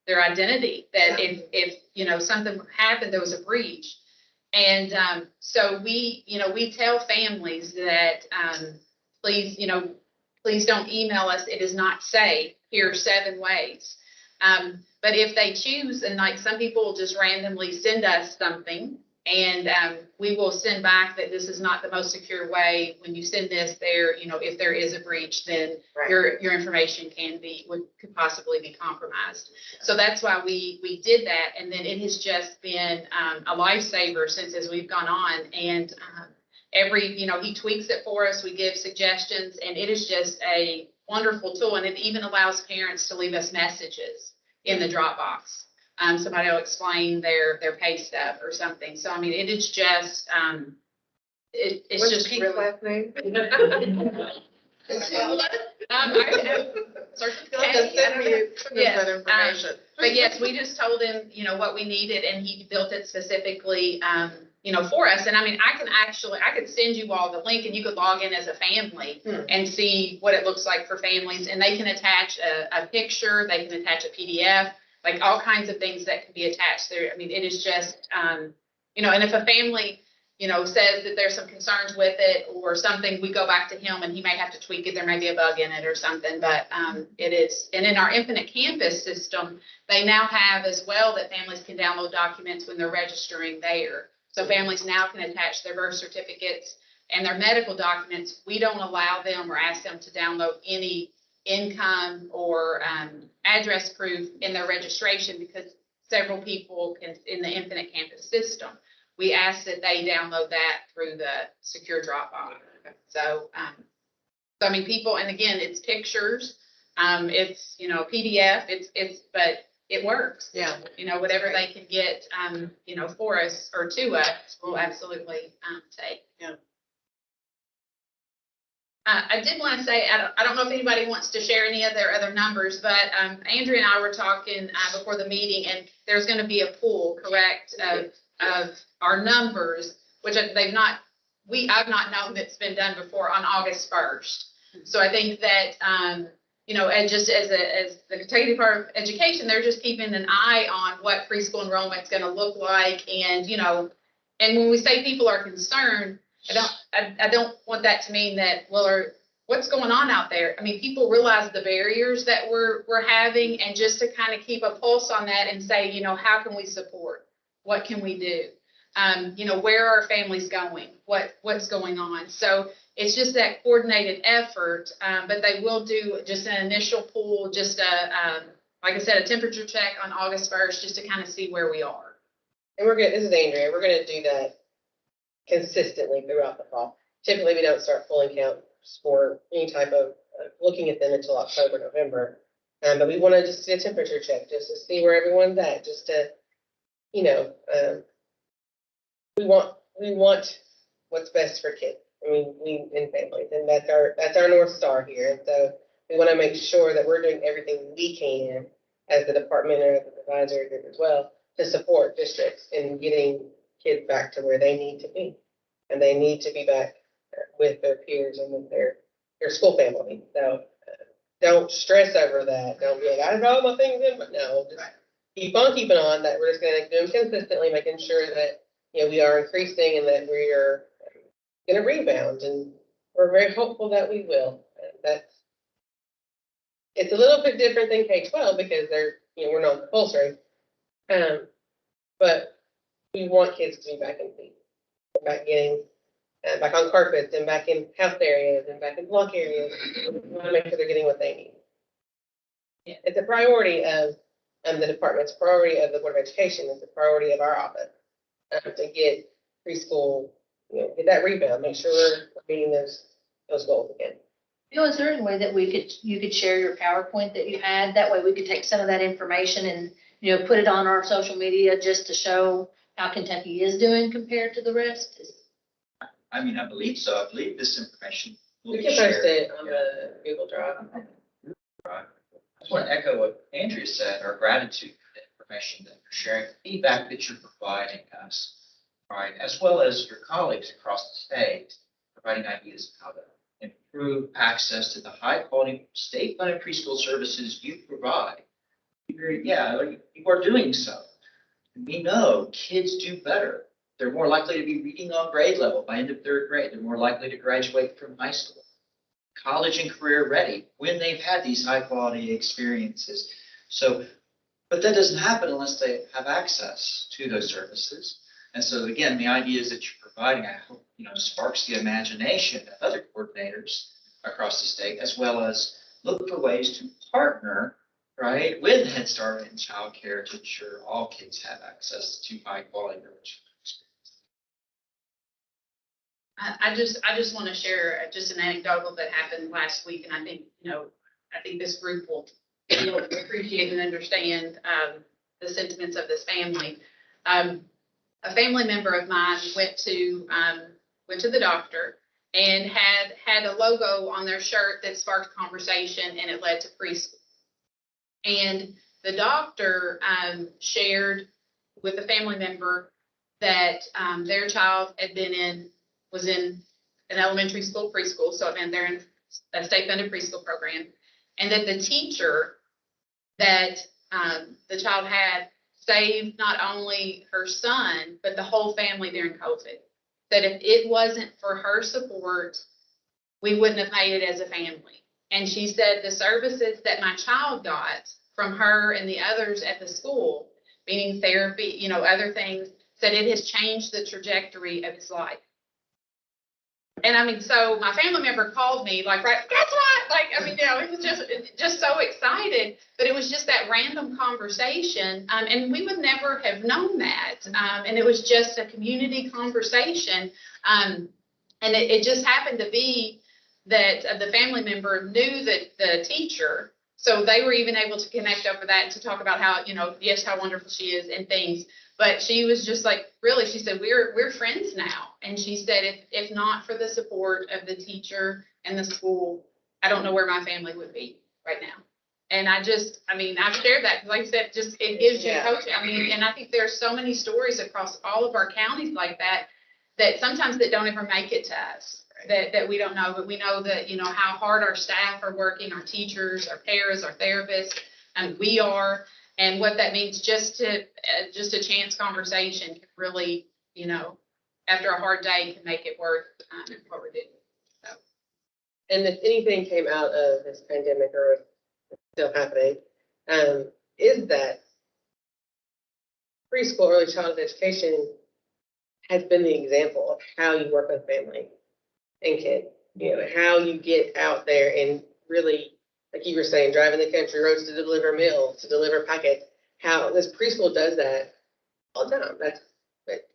their identity, that if something happened, there was a breach. And so we tell families that please don't email us. It is not safe. Here are 7 ways. But if they choose, and like some people will just randomly send us something, and we will send back that this is not the most secure way. When you send this there, if there is a breach, then your information could possibly be compromised. So that's why we did that. And then it has just been a lifesaver since as we've gone on. And he tweaks it for us. We give suggestions, and it is just a wonderful tool. And it even allows parents to leave us messages in the Dropbox. Somebody will explain their pay stub or something. So, I mean, it is just, it's
What's
just
Pete's
really.
last name?
I have Circle
You'll have to
K, I
send
don't
me
know.
send us
Yes,
that information.
But yes, we just told him, what we needed and he built it specifically, for us. And I mean, I could send you all the link and you could log in as a family and see what it looks like for families. And they can attach a picture, they can attach a PDF, like all kinds of things that can be attached there. I mean, it is just, and if a family, says that there's some concerns with it or something, we go back to him and he may have to tweak it. There may be a bug in it or something, but it is. And in our Infinite Campus system, they now have as well that families can download documents when they're registering there. So families now can attach their birth certificates and their medical documents. We don't allow them or ask them to download any income or address proof in their registration because several people can in the Infinite Campus system. We ask that they download that through the secure Dropbox. So, I mean, people, and again, it's pictures, it's, PDF, but it works.
Yeah.
Whatever they can get, for us or to us, we'll absolutely take.
Yeah.
I did want to say, I don't know if anybody wants to share any of their other numbers, but Andrea and I were talking before the meeting, and there's going to be a pool, correct, of our numbers, which I've not known that's been done before on August 1st. So I think that, and just as the Kentucky Department of Education, they're just keeping an eye on what preschool enrollment is going to look like. And, and when we say people are concerned, I don't want that to mean that, what's going on out there? I mean, people realize the barriers that we're having, and just to kind of keep a pulse on that and say, how can we support? What can we do? Where are families going? What's going on? So it's just that coordinated effort, but they will do just an initial pool, just like I said, a temperature check on August 1st, just to kind of see where we are.
And this is Andrea, we're gonna do that consistently throughout the fall. Typically, we don't start pulling counts for any type of looking at them until October, November. But we want to just do a temperature check just to see where everyone's at, just to, we want what's best for kids. I mean, and families, and that's our North Star here. And so we want to make sure that we're doing everything we can as the department or as the advisory group as well to support districts in getting kids back to where they need to be. And they need to be back with their peers and with their school family. So don't stress over that. Don't be like, I have all my things in, but no, just keep on keeping on that. We're just going to do them consistently, making sure that, we are increasing and that we are going to rebound. And we're very hopeful that we will. It's a little bit different than K-12 because we're not compulsory. But we want kids to be back in feet, back on carpets and back in house areas and back in block areas. We want to make sure they're getting what they need.
Yeah.
It's a priority of the department's priority of the Board of Education. It's a priority of our office to get preschool, get that rebound, make sure we're meeting those goals again.
Is there any way that you could share your PowerPoint that you had? That way we could take some of that information and, put it on our social media just to show how Kentucky is doing compared to the rest?
I mean, I believe so. I believe this information will
We
be
can
shared.
post it on the Google Drive.
Right. I just want to echo what Andrea said, our gratitude for the information that you're sharing, the feedback that you're providing us, right, as well as your colleagues across the state, providing ideas of how to improve access to the high-quality state-funded preschool services you provide. You are doing so. We know kids do better. They're more likely to be reading on grade level by end of third grade. They're more likely to graduate from high school, college and career ready when they've had these high quality experiences. So, but that doesn't happen unless they have access to those services. And so again, the ideas that you're providing, I hope, sparks the imagination of other coordinators across the state, as well as look for ways to partner, right, with Head Start and child care to ensure all kids have access to high quality experience.
I just want to share just an anecdotal that happened last week, and I think this group will appreciate and understand the sentiments of this family. A family member of mine went to the doctor, and had a logo on their shirt that sparked conversation, and it led to preschool. And the doctor shared with a family member that their child was in an elementary school preschool, so it meant they're in a state-funded preschool program, and that the teacher that the child had saved not only her son, but the whole family during COVID. That if it wasn't for her support, we wouldn't have made it as a family. And she said the services that my child got from her and the others at the school, meaning therapy, other things, said it has changed the trajectory of his life. And I mean, so my family member called me right, guess what? It was just so excited, but it was just that random conversation. And we would never have known that. And it was just a community conversation. And it just happened to be that the family member knew that the teacher, so they were even able to connect over that and to talk about how, yes, how wonderful she is and things. But she was just really, she said, we're friends now. And she said, if not for the support of the teacher and the school, I don't know where my family would be right now. And I've shared that because, like I said, it gives you coaching. And I think there's so many stories across all of our counties like that sometimes that don't ever make it to us, that we don't know. But we know that, how hard our staff are working, our teachers, our paras, our therapists, and we are. And what that means, just a chance conversation can really, after a hard day, can make it worth what we're doing. So.
And if anything came out of this pandemic or still happening, is that preschool early childhood education has been the example of how you work with family and kid. How you get out there and really, like you were saying, driving the country roads to deliver meals, to deliver packets. How this preschool does that all the time.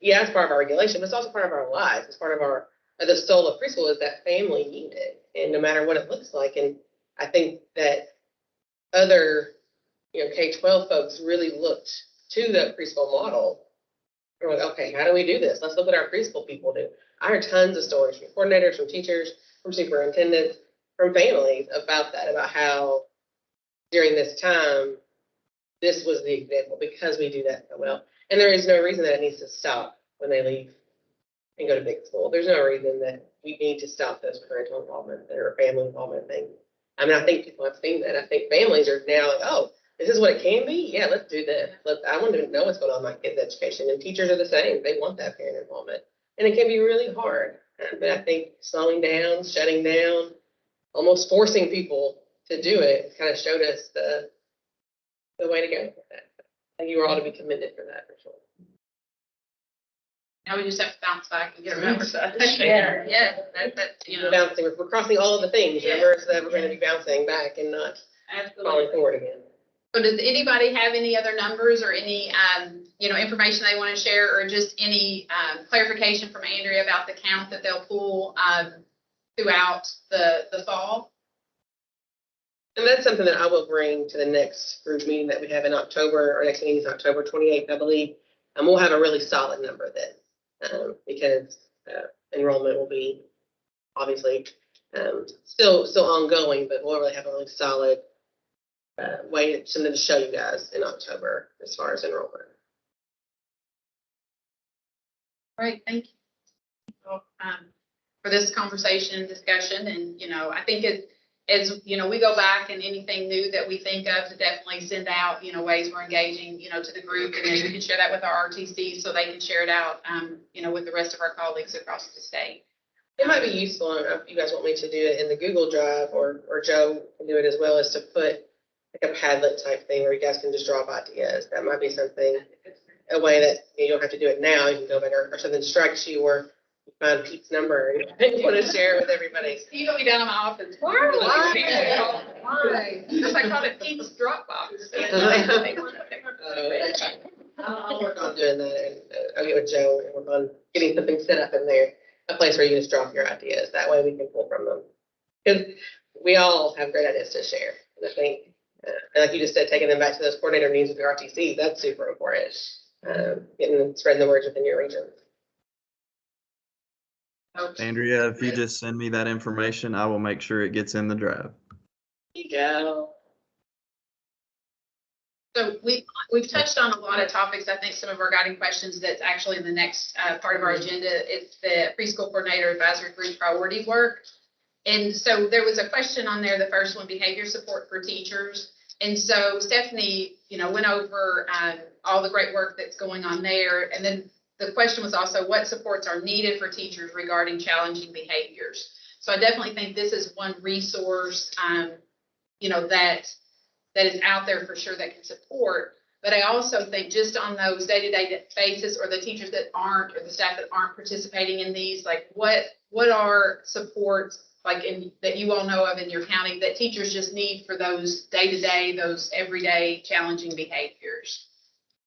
It's part of our regulation, but it's also part of our lives. It's part of the soul of preschool is that family unit, and no matter what it looks like. And I think that other, K-12 folks really looked to the preschool model. We're like, okay, how do we do this? Let's look at our preschool people do. I heard tons of stories from coordinators, from teachers, from superintendents, from families about that, about how during this time, this was the example because we do that so well. And there is no reason that it needs to stop when they leave and go to big school. There's no reason that we need to stop those parental involvement or family involvement things. I think people have seen that. I think families are now like, oh, this is what it can be? Yeah, let's do this. I want to know what's going on in my kids' education. And teachers are the same. They want that parent involvement. And it can be really hard. But I think slowing down, shutting down, almost forcing people to do it kind of showed us the way to go with that. And you were all to be commended for that, for sure.
Now we just have to bounce back and get our numbers up.
Yeah. Bouncing. We're crossing all of the things. Remember, so that we're going to be bouncing back and not falling forward again.
So does anybody have any other numbers or any, information they want to share, or just any clarification from Andrea about the count that they'll pull throughout the fall?
And that's something that I will bring to the next group meeting that we have in October. Our next meeting is October 28th, I believe. And we'll have a really solid number then, because enrollment will be obviously still ongoing, but we'll really have a really solid way to show you guys in October as far as enrollment.
Great, thank you for this conversation and discussion. And, I think as we go back and anything new that we think of, to definitely send out, ways we're engaging, to the group, and then we can share that with our RTC so they can share it out, with the rest of our colleagues across the state.
It might be useful, if you guys want me to do it in the Google Drive, or Joe can do it as well, as to put like a Padlet type thing where you guys can just drop ideas. That might be something, a way that you don't have to do it now. You can go back, or something strikes you, or you find Pete's number and you want to share it with everybody.
He will be down in my office. Why? Because I called it Pete's Dropbox.
I'll work on doing that, and I'll get with Joe and work on getting something set up in there, a place where you just drop your ideas. That way we can pull from them. Because we all have great ideas to share. And I think, and like you just said, taking them back to those coordinator meetings with your RTC, that's super important. Spreading the words within your region.
Andrea, if you just send me that information, I will make sure it gets in the drive.
There you go.
So we've touched on a lot of topics. I think some of our guiding questions that's actually in the next part of our agenda. It's the preschool coordinator advisory group priority work. And so there was a question on there, the first one, behavior support for teachers. And so Stephanie, went over all the great work that's going on there. And then the question was also what supports are needed for teachers regarding challenging behaviors. So I definitely think this is one resource, that is out there for sure that can support. But I also think just on those day-to-day basis, or the teachers that aren't, or the staff that aren't participating in these, like what are supports like that you all know of in your county that teachers just need for those day-to-day, those everyday challenging behaviors?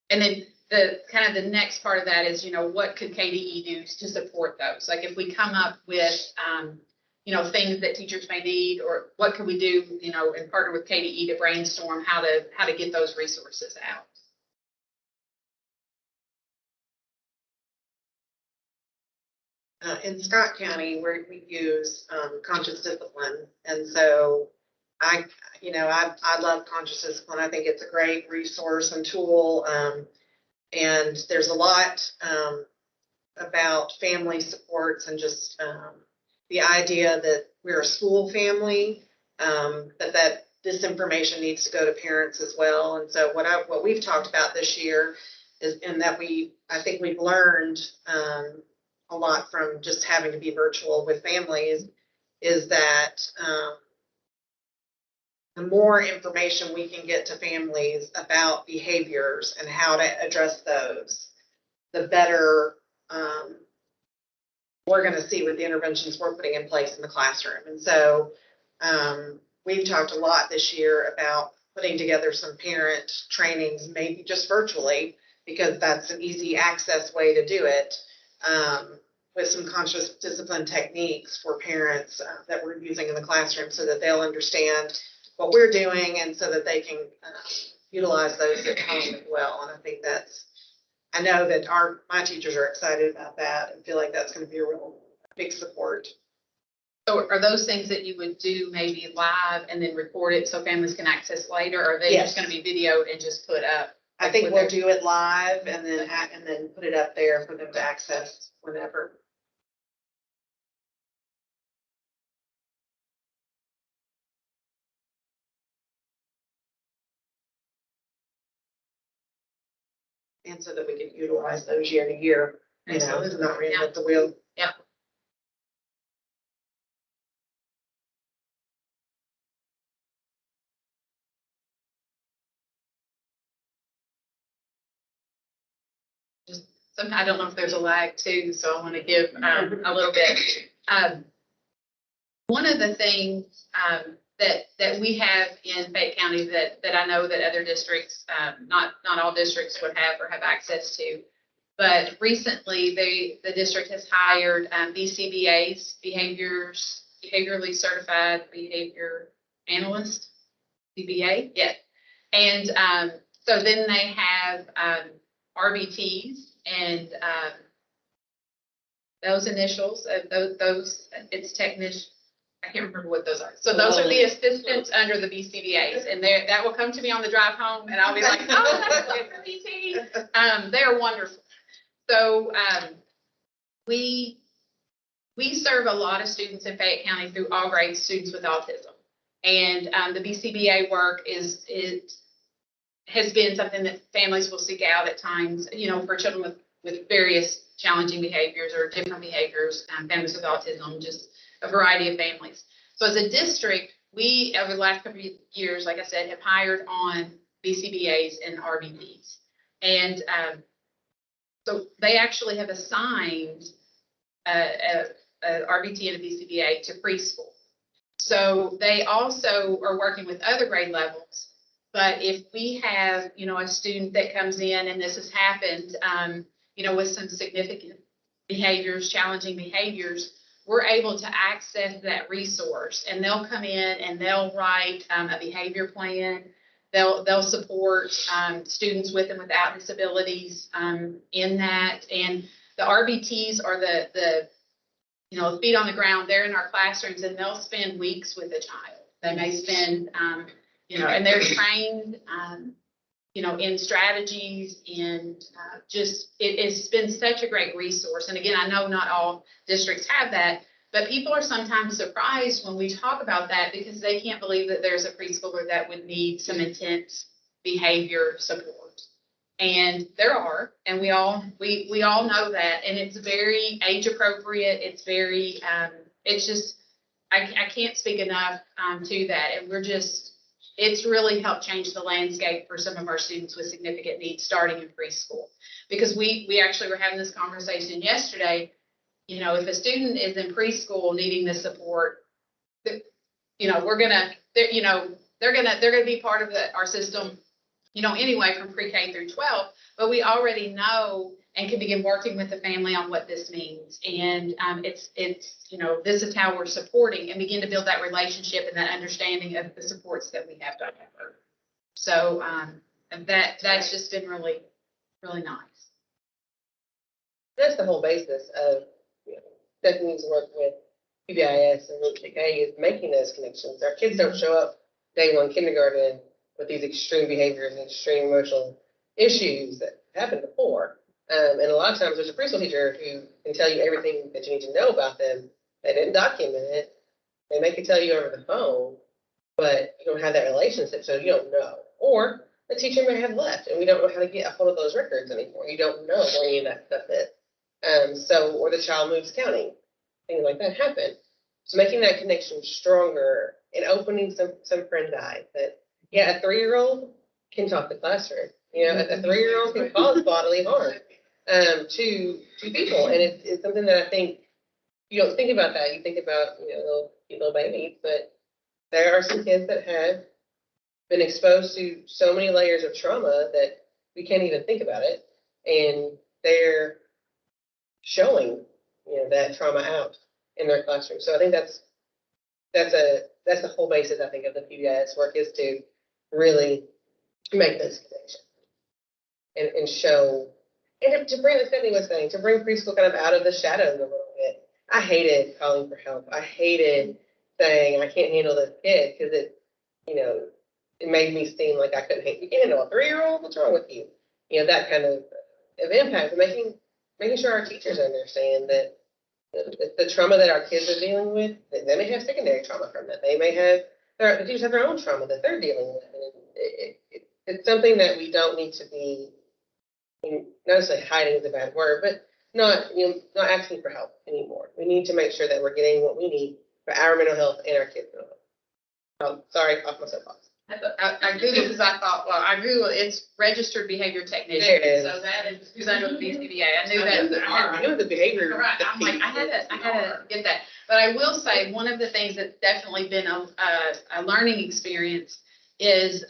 And then the kind of the next part of that is, what could KDE do to support those? Like if we come up with, things that teachers may need, or what can we do, and partner with KDE to brainstorm how to get those resources out.
In Scott County, where we use conscious discipline, and so I love conscious discipline. I think it's a great resource and tool, and there's a lot about family supports and just the idea that we're a school family, that this information needs to go to parents as well. And so what we've talked about this year is, and that I think we've learned a lot from just having to be virtual with families, is that the more information we can get to families about behaviors and how to address those, the better we're going to see with the interventions we're putting in place in the classroom. And so we've talked a lot this year about putting together some parent trainings, maybe just virtually, because that's an easy access way to do it, with some conscious discipline techniques for parents that we're using in the classroom so that they'll understand what we're doing and so that they can utilize those at home as well. And I think I know that my teachers are excited about that and feel like that's going to be a real big support.
So are those things that you would do maybe live and then record it so families can access later? Or are they just going to be videoed and just put up?
I think we'll do it live and then put it up there for them to access whenever. And so that we can utilize those year to year, not reinvent the wheel.
Yeah. Just sometimes I don't know if there's a lag too, so I want to give a little bit. One of the things that we have in Fayette County that I know that other districts, not all districts would have or have access to, but recently the district has hired BCBAs, behaviorally certified behavior analyst, CBA, yes. And so then they have RBTs, and those initials, those it's technician. I can't remember what those are. So those are the assistants under the BCBAs, and that will come to me on the drive home, and I'll be like, oh, that's good for BT. They're wonderful. So we serve a lot of students in Fayette County through all grades, students with autism, and the BCBA work has been something that families will seek out at times, for children with various challenging behaviors or different behaviors, families with autism, just a variety of families. So as a district, we, over the last couple of years, like I said, have hired on BCBAs and RBTs. And so they actually have assigned a RBT and a BCBA to preschool. So they also are working with other grade levels. But if we have, a student that comes in, and this has happened, with some significant behaviors, challenging behaviors, we're able to access that resource, and they'll come in and they'll write a behavior plan. They'll support students with and without disabilities in that. And the RBTs are the feet on the ground. They're in our classrooms and they'll spend weeks with a child. They may spend, and they're trained, in strategies and it's been such a great resource. And again, I know not all districts have that, but people are sometimes surprised when we talk about that because they can't believe that there's a preschooler that would need some intense behavior support. And there are, and we all know that, and it's very age appropriate. It's very, it's just, I can't speak enough to that. And it's really helped change the landscape for some of our students with significant needs starting in preschool. Because we actually were having this conversation yesterday. If a student is in preschool needing this support, they're gonna be part of our system, anyway, from pre-K through 12, but we already know and can begin working with the family on what this means. And this is how we're supporting and begin to build that relationship and that understanding of the supports that we have to offer. So that's just been really, really nice.
That's the whole basis of Stephanie's work with PBIS and PK is making those connections. Our kids don't show up day one kindergarten with these extreme behaviors and extreme emotional issues that happened before. And a lot of times there's a preschool teacher who can tell you everything that you need to know about them. They didn't document it. They may could tell you over the phone, but you don't have that relationship, so you don't know. Or the teacher may have left and we don't know how to get a hold of those records anymore. You don't know where any of that stuff is. Or the child moves county. Things like that happen. So making that connection stronger and opening some friend eyes that, a 3-year-old can talk to classroom. A 3-year-old can cause bodily harm to people. And it's something that I think you don't think about that. You think about, little babies, but there are some kids that have been exposed to so many layers of trauma that we can't even think about it. And they're showing, that trauma out in their classroom. So I think that's the whole basis, I think, of the PBIS work is to really make those connections and show, and to bring, as Stephanie was saying, to bring preschool kind of out of the shadows a little bit. I hated calling for help. I hated saying I can't handle this kid because it made me seem like I couldn't handle. You can't handle a 3-year-old. What's wrong with you? That kind of impact. And making sure our teachers understand that the trauma that our kids are dealing with, they may have secondary trauma from that. They may have the teachers have their own trauma that they're dealing with. And it's something that we don't need to be, not necessarily hiding is a bad word, but not asking for help anymore. We need to make sure that we're getting what we need for our mental health and our kids' mental health. Sorry, off my soapbox.
I Googled because I thought, I Googled it's registered behavior technician.
There it is.
So that is who's under the BCBA. I knew that.
I knew the behavior.
Right. I'm like, I had to get that. But I will say one of the things that's definitely been a learning experience is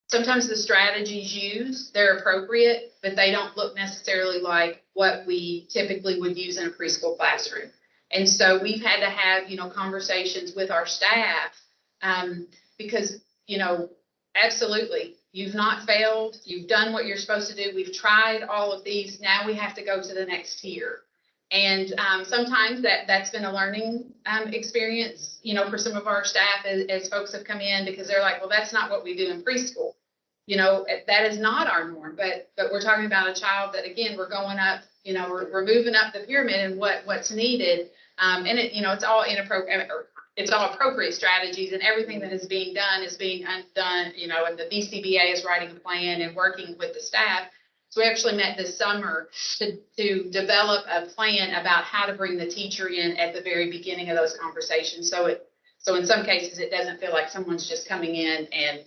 sometimes the strategies used, they're appropriate, but they don't look necessarily like what we typically would use in a preschool classroom. And so we've had to have, conversations with our staff because, absolutely, you've not failed. You've done what you're supposed to do. We've tried all of these. Now we have to go to the next tier. And sometimes that's been a learning experience, for some of our staff as folks have come in because they're like, well, that's not what we do in preschool. That is not our norm, but we're talking about a child that, again, we're going up, we're moving up the pyramid and what's needed. And it's all inappropriate, or it's all appropriate strategies, and everything that is being done is being undone, and the BCBA is writing a plan and working with the staff. So we actually met this summer to develop a plan about how to bring the teacher in at the very beginning of those conversations. So in some cases, it doesn't feel like someone's just coming in and,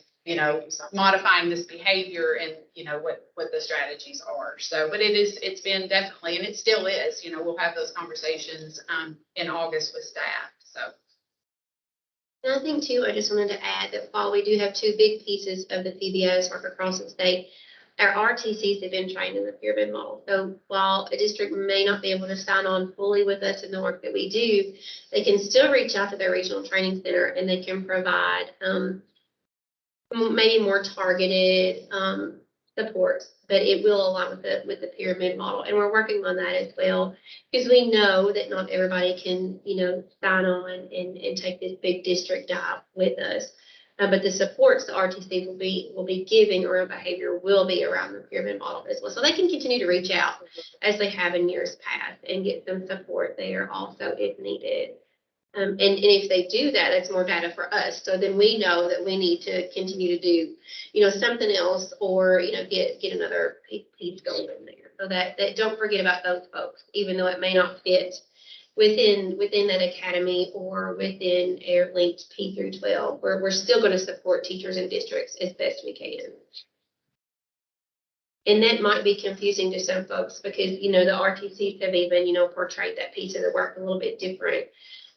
modifying this behavior and, what the strategies are. So, but it's been definitely, and it still is, we'll have those conversations in August with staff. So.
Another thing too, I just wanted to add that while we do have 2 big pieces of the PBIS work across the state, our RTCs have been trained in the pyramid model. So while a district may not be able to sign on fully with us in the work that we do, they can still reach out to their regional training center and they can provide maybe more targeted supports, but it will align with the pyramid model. And we're working on that as well, because we know that not everybody can, sign on and take this big district dive with us. But the supports the RTC will be giving around behavior will be around the pyramid model as well. So they can continue to reach out as they have in years past and get some support there also if needed. And if they do that, that's more data for us. So then we know that we need to continue to do, something else or, get another piece going in there. So that don't forget about those folks, even though it may not fit within that academy or within Air Linked P through 12, where we're still going to support teachers and districts as best we can. And that might be confusing to some folks because, the RTCs have even, portrayed that piece of the work a little bit different.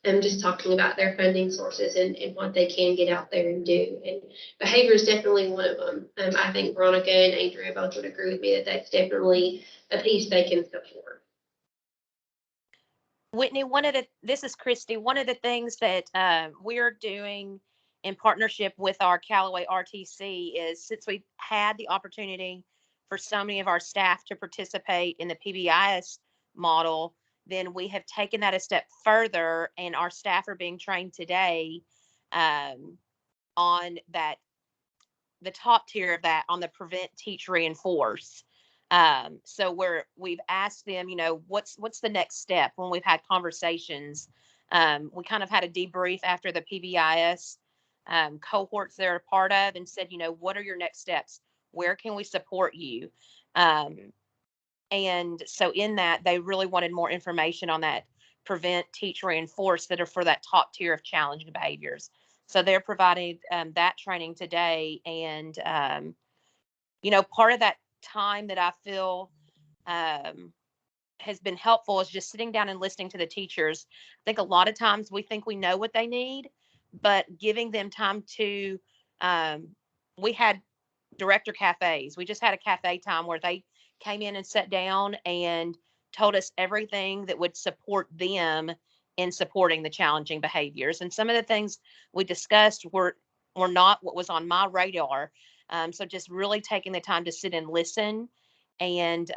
Just talking about their funding sources and what they can get out there and do. And behavior is definitely one of them. I think Veronica and Andrea both would agree with me that that's definitely a piece they can support.
Whitney, this is Christy. One of the things that we're doing in partnership with our Callaway RTC is, since we've had the opportunity for so many of our staff to participate in the PBIS model, then we have taken that a step further, and our staff are being trained today on that, the top tier of that, on the prevent, teach, reinforce. So we've asked them, what's the next step when we've had conversations. We kind of had a debrief after the PBIS cohorts they're a part of and said, what are your next steps? Where can we support you? And so in that, they really wanted more information on that prevent, teach, reinforce that are for that top tier of challenging behaviors. So they're providing that training today. And, part of that time that I feel has been helpful is just sitting down and listening to the teachers. I think a lot of times we think we know what they need, but giving them time to, we had director cafes. We just had a cafe time where they came in and sat down and told us everything that would support them in supporting the challenging behaviors. And some of the things we discussed were not what was on my radar. So just really taking the time to sit and listen and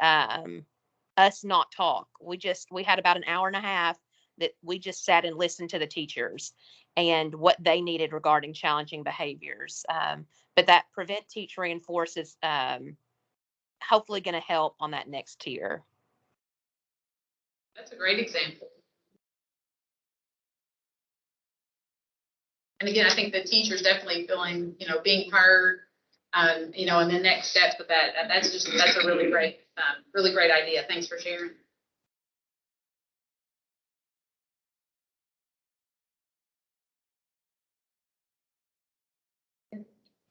us not talk. We had about an hour and a half that we just sat and listened to the teachers and what they needed regarding challenging behaviors. But that prevent, teach, reinforce is hopefully going to help on that next tier.
That's a great example. And again, I think the teacher's definitely feeling, being heard, and the next steps of that. That's a really great idea. Thanks for sharing.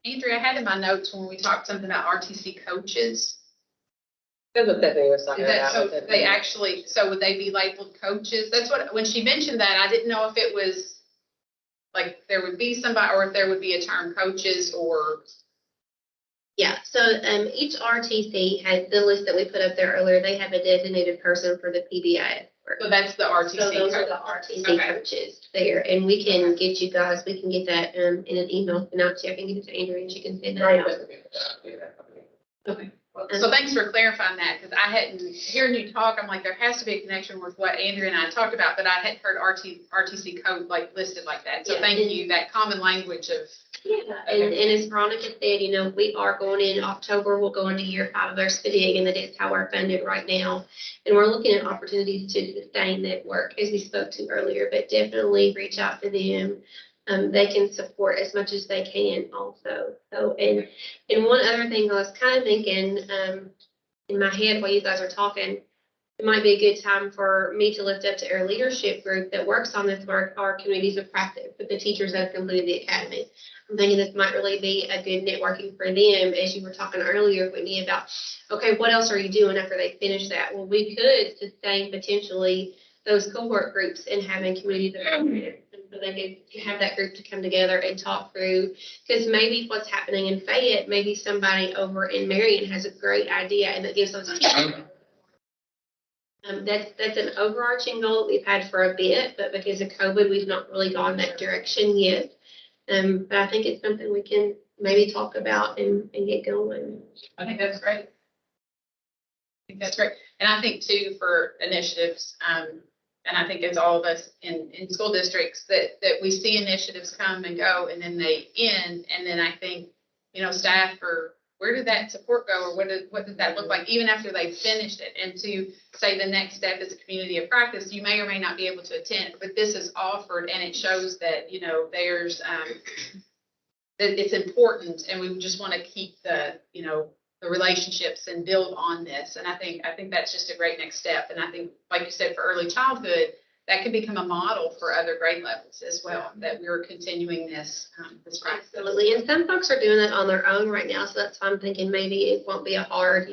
Andrea, I had in my notes when we talked something about RTC coaches.
That's what Stephanie was talking about.
So would they be labeled coaches? That's what, when she mentioned that, I didn't know if it was like there would be somebody or if there would be a term coaches or.
Yeah, so each RTC has the list that we put up there earlier. They have a designated person for the PBIS work.
So that's the RTC.
So those are the RTC coaches there, and we can get you guys. We can get that in an email sent out to you. I can get it to Andrea and she can send that out.
Okay. So thanks for clarifying that, because I hadn't, hearing you talk, I'm like, there has to be a connection with what Andrea and I talked about, but I hadn't heard RTC code listed like that. So thank you, that common language of.
Yeah, and as Veronica said, we are going in October, we'll go into year 5 of our SPDA, and that is how we're funded right now. And we're looking at opportunities to sustain that work, as we spoke to earlier, but definitely reach out to them. They can support as much as they can also. So, and one other thing I was kind of thinking in my head while you guys are talking, it might be a good time for me to lift up to our leadership group that works on this work, our communities of practice with the teachers that have completed the academy. I'm thinking this might really be a good networking for them, as you were talking earlier, Whitney, about, okay, what else are you doing after they finish that? Well, we could sustain potentially those cohort groups and having communities of practice. So they could have that group to come together and talk through, because maybe what's happening in Fayette, maybe somebody over in Marion has a great idea and that gives those teachers. That's an overarching goal that we've had for a bit, but because of COVID, we've not really gone that direction yet. But I think it's something we can maybe talk about and get going.
I think that's great. I think that's great. And I think too, for initiatives, and I think as all of us in school districts, that we see initiatives come and go and then they end. And then I think, staff or where did that support go, or what did that look like even after they finished it? And to say the next step is a community of practice, you may or may not be able to attend, but this is offered and it shows that, there's, that it's important, and we just want to keep the relationships and build on this. And I think that's just a great next step. And I think, like you said, for early childhood, that can become a model for other grade levels as well, that we're continuing this practice.
Absolutely. And some folks are doing that on their own right now. So that's why I'm thinking maybe it won't be a hard,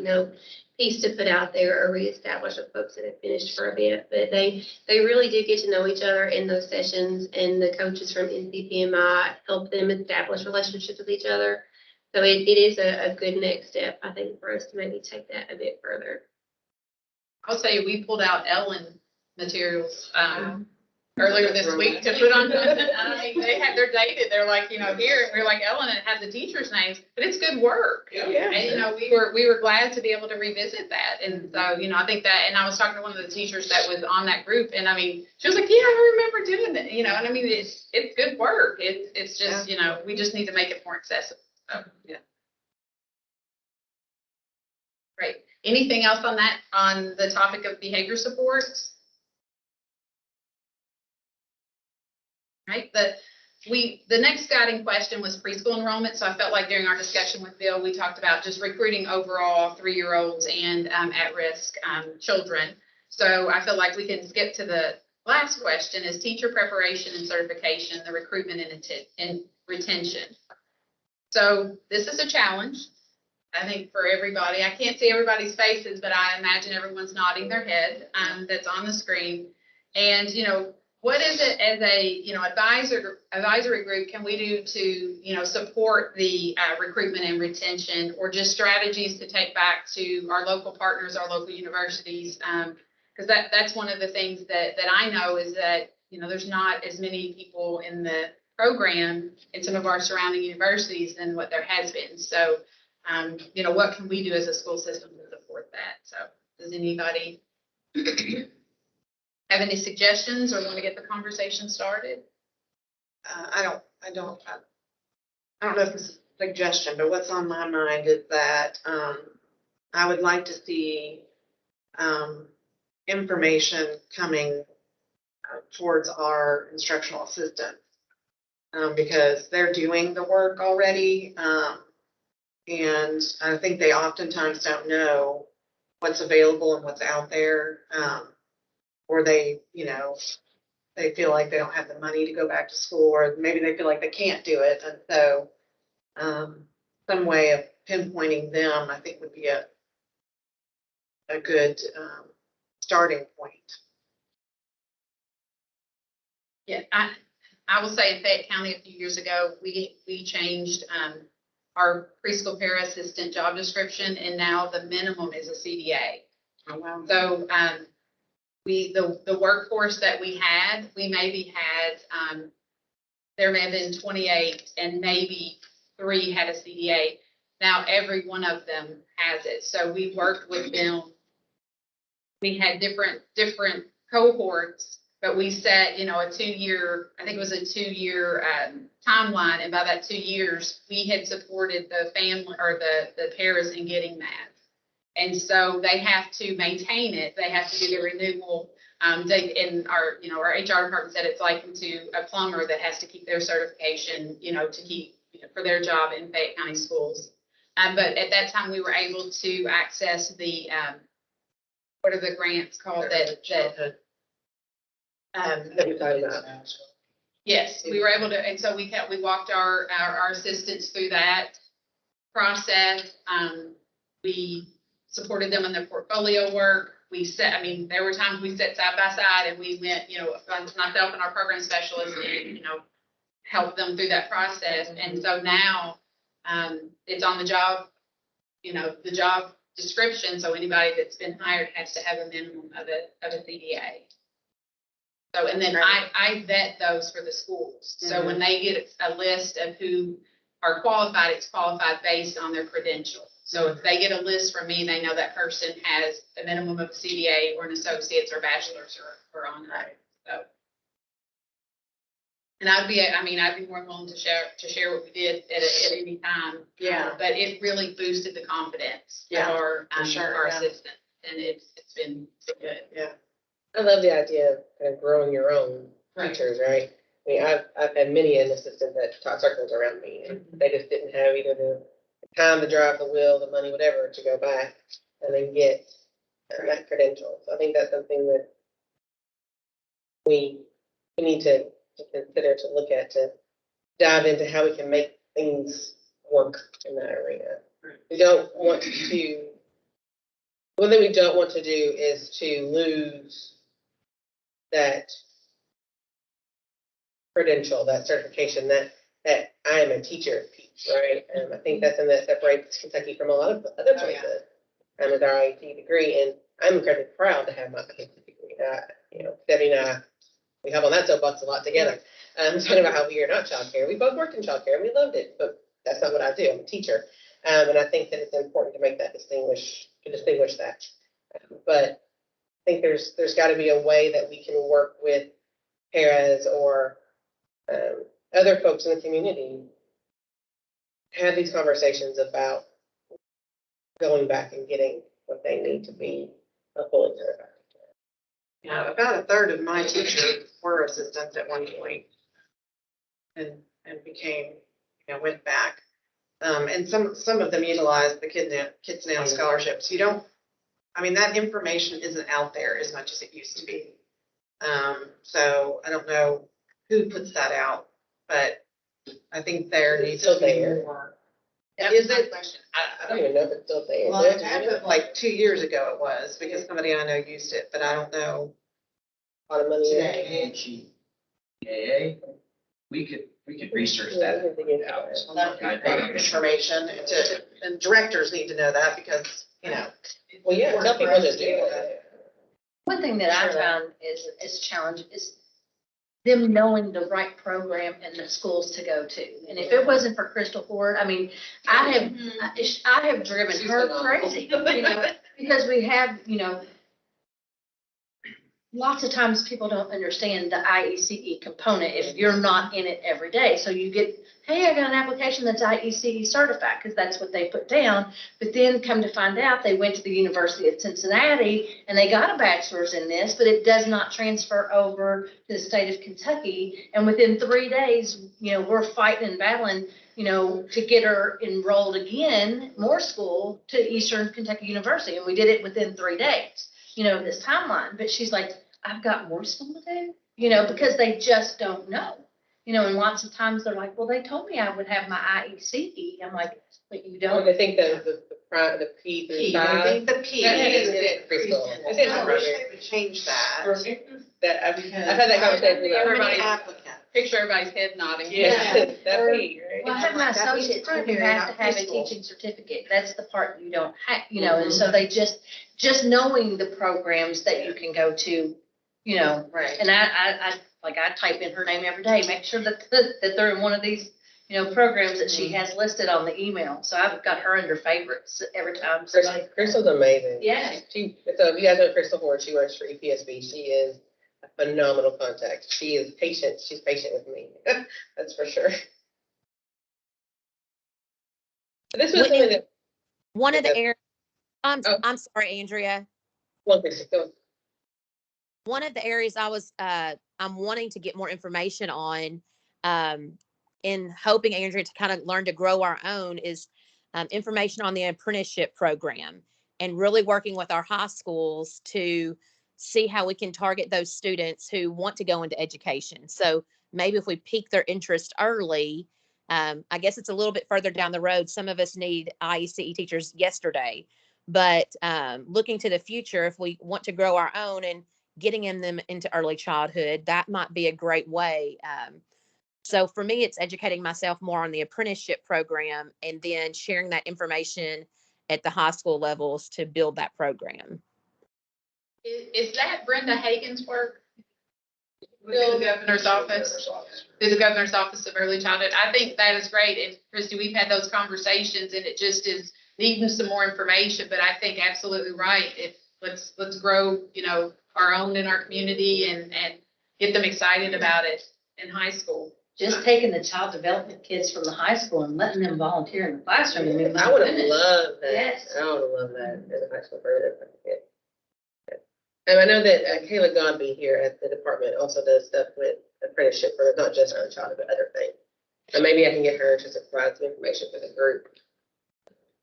piece to put out there or reestablish with folks that have finished for a bit. But they really do get to know each other in those sessions, and the coaches from NCPMI help them establish relationships with each other. So it is a good next step, I think, for us to maybe take that a bit further.
I'll say we pulled out Ellen materials earlier this week to put on. I mean, they're dated. They're like, here, and we're like, Ellen, it has the teachers' names, but it's good work.
Yeah.
And we were glad to be able to revisit that. And so, I think that, and I was talking to one of the teachers that was on that group, and I mean, she was like, yeah, I remember doing that. And I mean, it's good work. It's just, we just need to make it more accessible. So, yeah. Great. Anything else on the topic of behavior supports? Right. The next guiding question was preschool enrollment. So I felt like during our discussion with Bill, we talked about just recruiting overall 3-year-olds and at-risk children. So I feel like we can skip to the last question: is teacher preparation and certification, the recruitment and retention. So this is a challenge, I think, for everybody. I can't see everybody's faces, but I imagine everyone's nodding their head that's on the screen. And, what is it as a, advisory group can we do to, support the recruitment and retention, or just strategies to take back to our local partners, our local universities? Because that's one of the things that I know is that, there's not as many people in the program in some of our surrounding universities than what there has been. So, what can we do as a school system to support that? So does anybody have any suggestions or want to get the conversation started?
I don't know if this is a suggestion, but what's on my mind is that I would like to see information coming towards our instructional assistants because they're doing the work already. And I think they oftentimes don't know what's available and what's out there. Or they feel like they don't have the money to go back to school, or maybe they feel like they can't do it. And so some way of pinpointing them, I think, would be a good starting point.
Yeah, I will say in Fayette County a few years ago, we changed our preschool para assistant job description, and now the minimum is a CDA.
Oh, wow.
So the workforce that we maybe had, there may have been 28 and maybe 3 had a CDA. Now every one of them has it. So we worked with them. We had different cohorts, but we set, a 2-year, I think it was a 2-year timeline. And by that 2 years, we had supported the family or the paras in getting that. And so they have to maintain it. They have to do the renewal. In our HR department said it's like to a plumber that has to keep their certification, to keep for their job in Fayette County schools. But at that time, we were able to access the what are the grants called that
you're talking about.
Yes, we were able to, and so we walked our assistants through that process. We supported them in their portfolio work. There were times we sat side by side and we went, myself and our program specialist, helped them through that process. And so now it's on the job, the job description. So anybody that's been hired has to have a minimum of a CDA. So, and then I vet those for the schools. So when they get a list of who are qualified, it's qualified based on their credentials. So if they get a list from me, they know that person has a minimum of a CBA or an associate's or bachelor's or on that. So. And I'd be more than willing to share what we did at any time.
Yeah.
But it really boosted the confidence of our assistants, and it's been good.
Yeah.
I love the idea of kind of growing your own teachers, right? I mean, I've had many an assistant that taught circles around me, and they just didn't have either the time to drive the wheel, the money, whatever, to go back and then get that credential. So I think that's something that we need to consider, to look at, to dive into how we can make things work in that arena. We don't want to, one thing we don't want to do is to lose that credential, that certification, that I am a teacher piece, right? I think that's something that separates Kentucky from a lot of other places. With our IT degree, and I'm incredibly proud to have my IT degree. Debbie and I, we have on that soapbox a lot together. Talking about how we are not childcare. We both worked in childcare and we loved it, but that's not what I do. I'm a teacher. And I think that it's important to make that distinguish that. But I think there's got to be a way that we can work with paras or other folks in the community, have these conversations about going back and getting what they need to be a fully certified.
Yeah, about a third of my teachers were assistants at one point and became, went back. And some of them utilized the Kids Now scholarships. That information isn't out there as much as it used to be. So I don't know who puts that out, but I think there needs to be more. Is it?
I don't even know if it's still there.
Well, it happened like 2 years ago it was, because somebody I know used it, but I don't know.
A lot of money.
Yeah, we could research that.
Information, and directors need to know that, because,
Well, yeah, tell people to do it.
One thing that I found is challenge is them knowing the right program and the schools to go to. And if it wasn't for Crystal Ford, I have driven her crazy, because we have, lots of times people don't understand the IECE component if you're not in it every day. So you get, hey, I got an application that's IECE certified, because that's what they put down. But then come to find out, they went to the University of Cincinnati and they got a bachelor's in this, but it does not transfer over to the state of Kentucky. And within 3 days, we're fighting and battling, to get her enrolled again, more school, to Eastern Kentucky University. And we did it within 3 days. This timeline, but she's like, I've got more school to do, because they just don't know, and lots of times they're like, well, they told me I would have my IECE. I'm like, but you don't.
I think the P through 5.
I think the P is
preschool.
I wish they would change that.
That I've had that conversation with everybody.
Picture everybody's head nodding.
Yeah, that P, right?
Well, I have my associates who have to have a teaching certificate. That's the part you don't have, and so they just knowing the programs that you can go to,
Right.
and I type in her name every day, make sure that they're in one of these, programs that she has listed on the email. So I've got her under favorites every time.
Crystal's amazing.
Yeah.
So if you guys know Crystal Ford, she works for EPSB. She is a phenomenal contact. She is patient. She's patient with me. That's for sure. This was something that
One of the areas, I'm sorry, Andrea.
one person. Go.
One of the areas I'm wanting to get more information on, in hoping Andrea to kind of learn to grow our own, is information on the apprenticeship program, and really working with our high schools to see how we can target those students who want to go into education. So maybe if we pique their interest early, I guess it's a little bit further down the road. Some of us need IECE teachers yesterday, but looking to the future, if we want to grow our own and getting them into early childhood, that might be a great way. So for me, it's educating myself more on the apprenticeship program and then sharing that information at the high school levels to build that program.
Is that Brenda Hagen's work? Through the governor's office. Through the governor's office of early childhood. I think that is great. And Christy, we've had those conversations and it just is needing some more information, but I think absolutely right. Let's grow, our own in our community and get them excited about it in high school.
Just taking the child development kids from the high school and letting them volunteer in the classroom. I mean,
I would have loved that.
Yes.
I would have loved that as a high school program. And I know that Kayla Godby here at the department also does stuff with apprenticeship for not just early childhood, but other things. And maybe I can get her to provide some information for the group.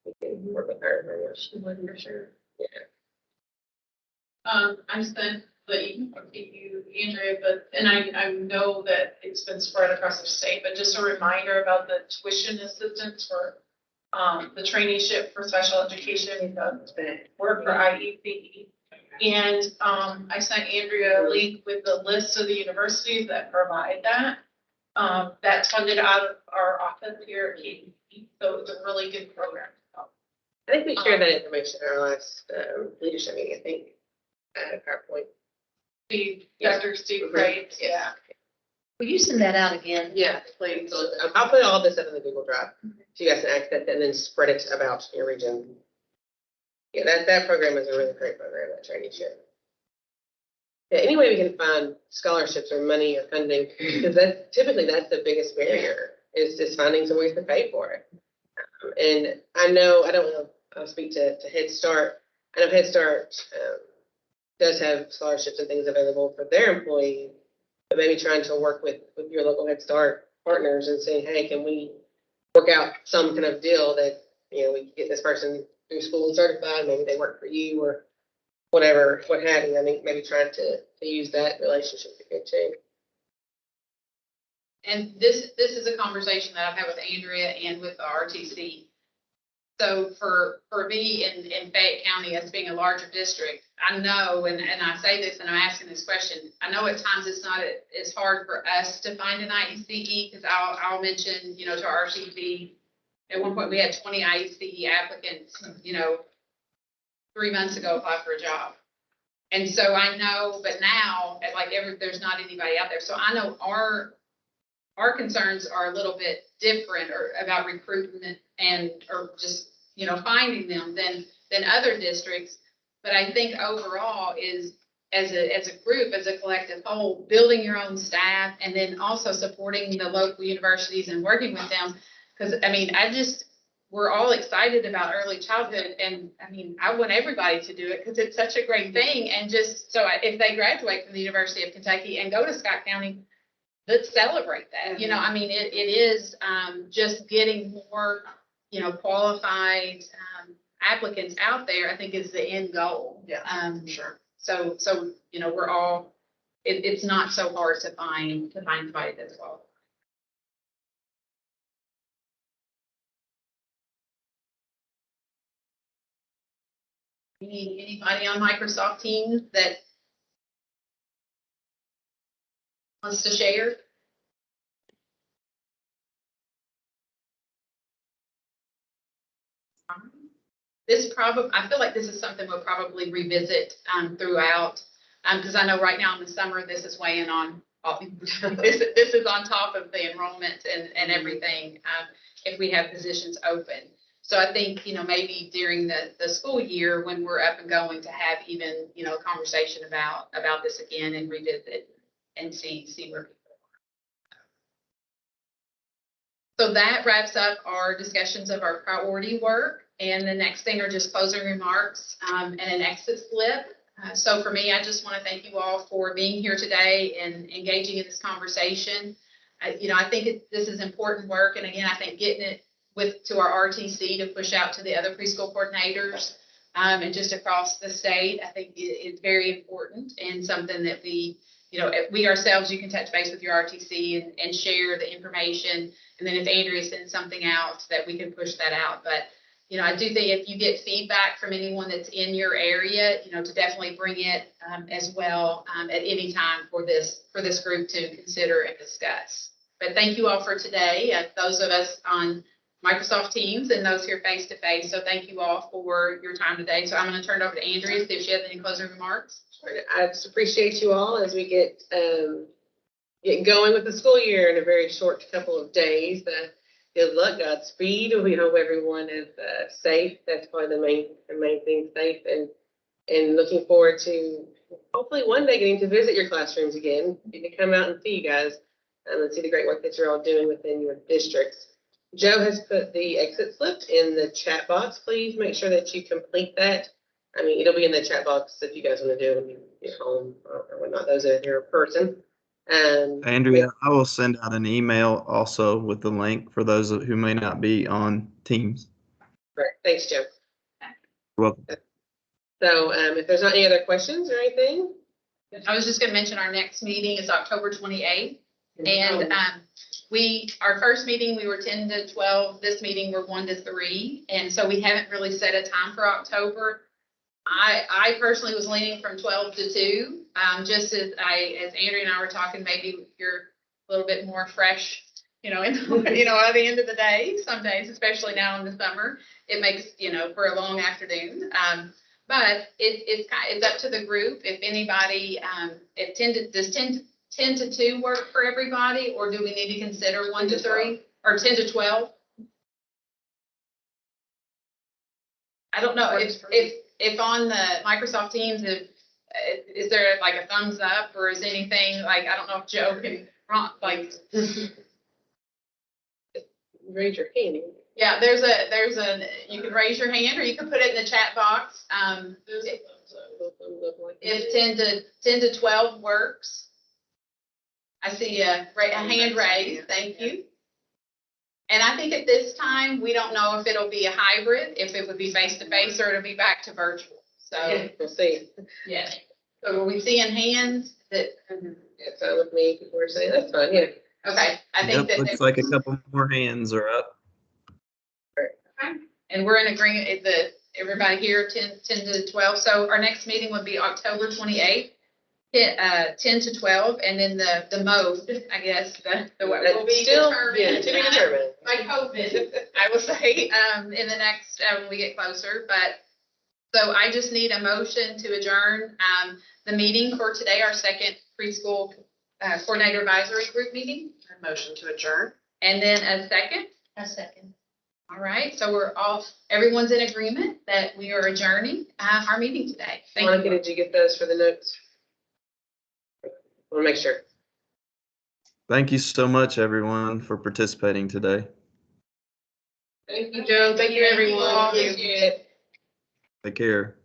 We can work with her.
She would for sure.
Yeah.
I'm just gonna let you, Andrea, and I know that it's been spread across the state, but just a reminder about the tuition assistance for the traineeship for special education, work for IEP. And I sent Andrea a link with the list of the universities that provide that. That's funded out of our office here at KDP, so it's a really good program.
I think we shared that information in our last leadership meeting, I think, at PowerPoint.
Dr. Steve Wright, yeah.
Will you send that out again?
Yeah, please. So I'll put all this up in the Google Drive so you guys can access it and then spread it about your region. Yeah, that program is a really great program, that traineeship. Yeah, any way we can find scholarships or money or funding, because that's the biggest barrier is finding some ways to pay for it. And I know, I don't know, I'll speak to Head Start. I know Head Start does have scholarships and things available for their employees, but maybe trying to work with your local Head Start partners and saying, hey, can we work out some kind of deal that, we can get this person through school and certified, maybe they work for you or whatever, what have you. I think maybe trying to use that relationship to get too.
And this is a conversation that I've had with Andrea and with the RTC. So for me in Fayette County, as being a larger district, I know, and I say this and I'm asking this question, I know at times it's not as hard for us to find an IECE, because I'll mention, to our RTC, at one point we had 20 IECE applicants, 3 months ago apply for a job. And so I know, but now, there's not anybody out there. So I know our concerns are a little bit different or about recruitment or just, finding them than other districts. But I think overall is as a group, as a collective whole, building your own staff and then also supporting the local universities and working with them. Because we're all excited about early childhood, and I want everybody to do it because it's such a great thing. And just so if they graduate from the University of Kentucky and go to Scott County, let's celebrate that. It is just getting more, qualified applicants out there, I think is the end goal.
Yeah, sure.
So we're all, it's not so hard to find somebody that's well. Anybody on Microsoft Teams that wants to share? I feel like this is something we'll probably revisit throughout, because I know right now in the summer, this is weighing on, this is on top of the enrollment and everything, if we have positions open. So I think, maybe during the school year when we're up and going to have even, a conversation about this again and revisit and see where people are. So that wraps up our discussions of our priority work. And the next thing are just closing remarks and an exit slip. So for me, I just want to thank you all for being here today and engaging in this conversation. I think this is important work. And again, I think getting it to our RTC to push out to the other preschool coordinators and just across the state, I think it's very important and something that we ourselves, you can touch base with your RTC and share the information. And then if Andrea sends something out, that we can push that out. But I do think if you get feedback from anyone that's in your area, to definitely bring it as well at any time for this group to consider and discuss. But thank you all for today. Those of us on Microsoft Teams and those here face to face. So thank you all for your time today. So I'm going to turn it over to Andrea, see if she has any closing remarks.
I just appreciate you all as we get get going with the school year in a very short couple of days. Good luck, Godspeed. We hope everyone is safe. That's probably the main thing, safe, and looking forward to hopefully one day getting to visit your classrooms again. Get to come out and see you guys and see the great work that you're all doing within your districts. Joe has put the exit slip in the chat box. Please make sure that you complete that. I mean, it'll be in the chat box if you guys want to do it when you get home or whatnot, those that are here in person.
Andrea, I will send out an email also with the link for those who may not be on Teams.
Great. Thanks, Joe.
You're welcome.
So if there's not any other questions or anything.
I was just gonna mention our next meeting is October 28th. And our first meeting, we were 10 to 12. This meeting, we're 1 to 3. And so we haven't really set a time for October. I personally was leaning from 12 to 2. Just as Andrea and I were talking, maybe you're a little bit more fresh, at the end of the day, some days, especially now in the summer, it makes, for a long afternoon. But it's up to the group. If anybody, does 10 to 2 work for everybody, or do we need to consider 1 to 3 or 10 to 12? I don't know if on the Microsoft Teams, is there like a thumbs up or is anything like, I don't know if Joe can prompt like.
Raise your hand.
Yeah, you can raise your hand or you can put it in the chat box. If 10 to 12 works. I see a hand raised, thank you. And I think at this time, we don't know if it'll be a hybrid, if it would be face-to-face or it'll be back to virtual. So
We'll see.
yeah. So are we seeing hands that?
It's fine with me. People are saying that's fine. Yeah.
Okay, I think that
Looks like a couple more hands are up.
Okay. And we're in agreement that everybody here 10 to 12. So our next meeting would be October 28th. 10 to 12, and then the mode, I guess, the what will be
still
determined.
to be determined.
By COVID, I will say, in the next, when we get closer. But so I just need a motion to adjourn the meeting for today, our second preschool coordinator advisory group meeting.
A motion to adjourn.
And then a second.
A second.
All right, so everyone's in agreement that we are adjourning our meeting today. Thank
Monica,
you.
did you get those for the notes? I want to make sure.
Thank you so much, everyone, for participating today.
Thank you, Joe. Thank you, everyone.
Thank you.
Take care.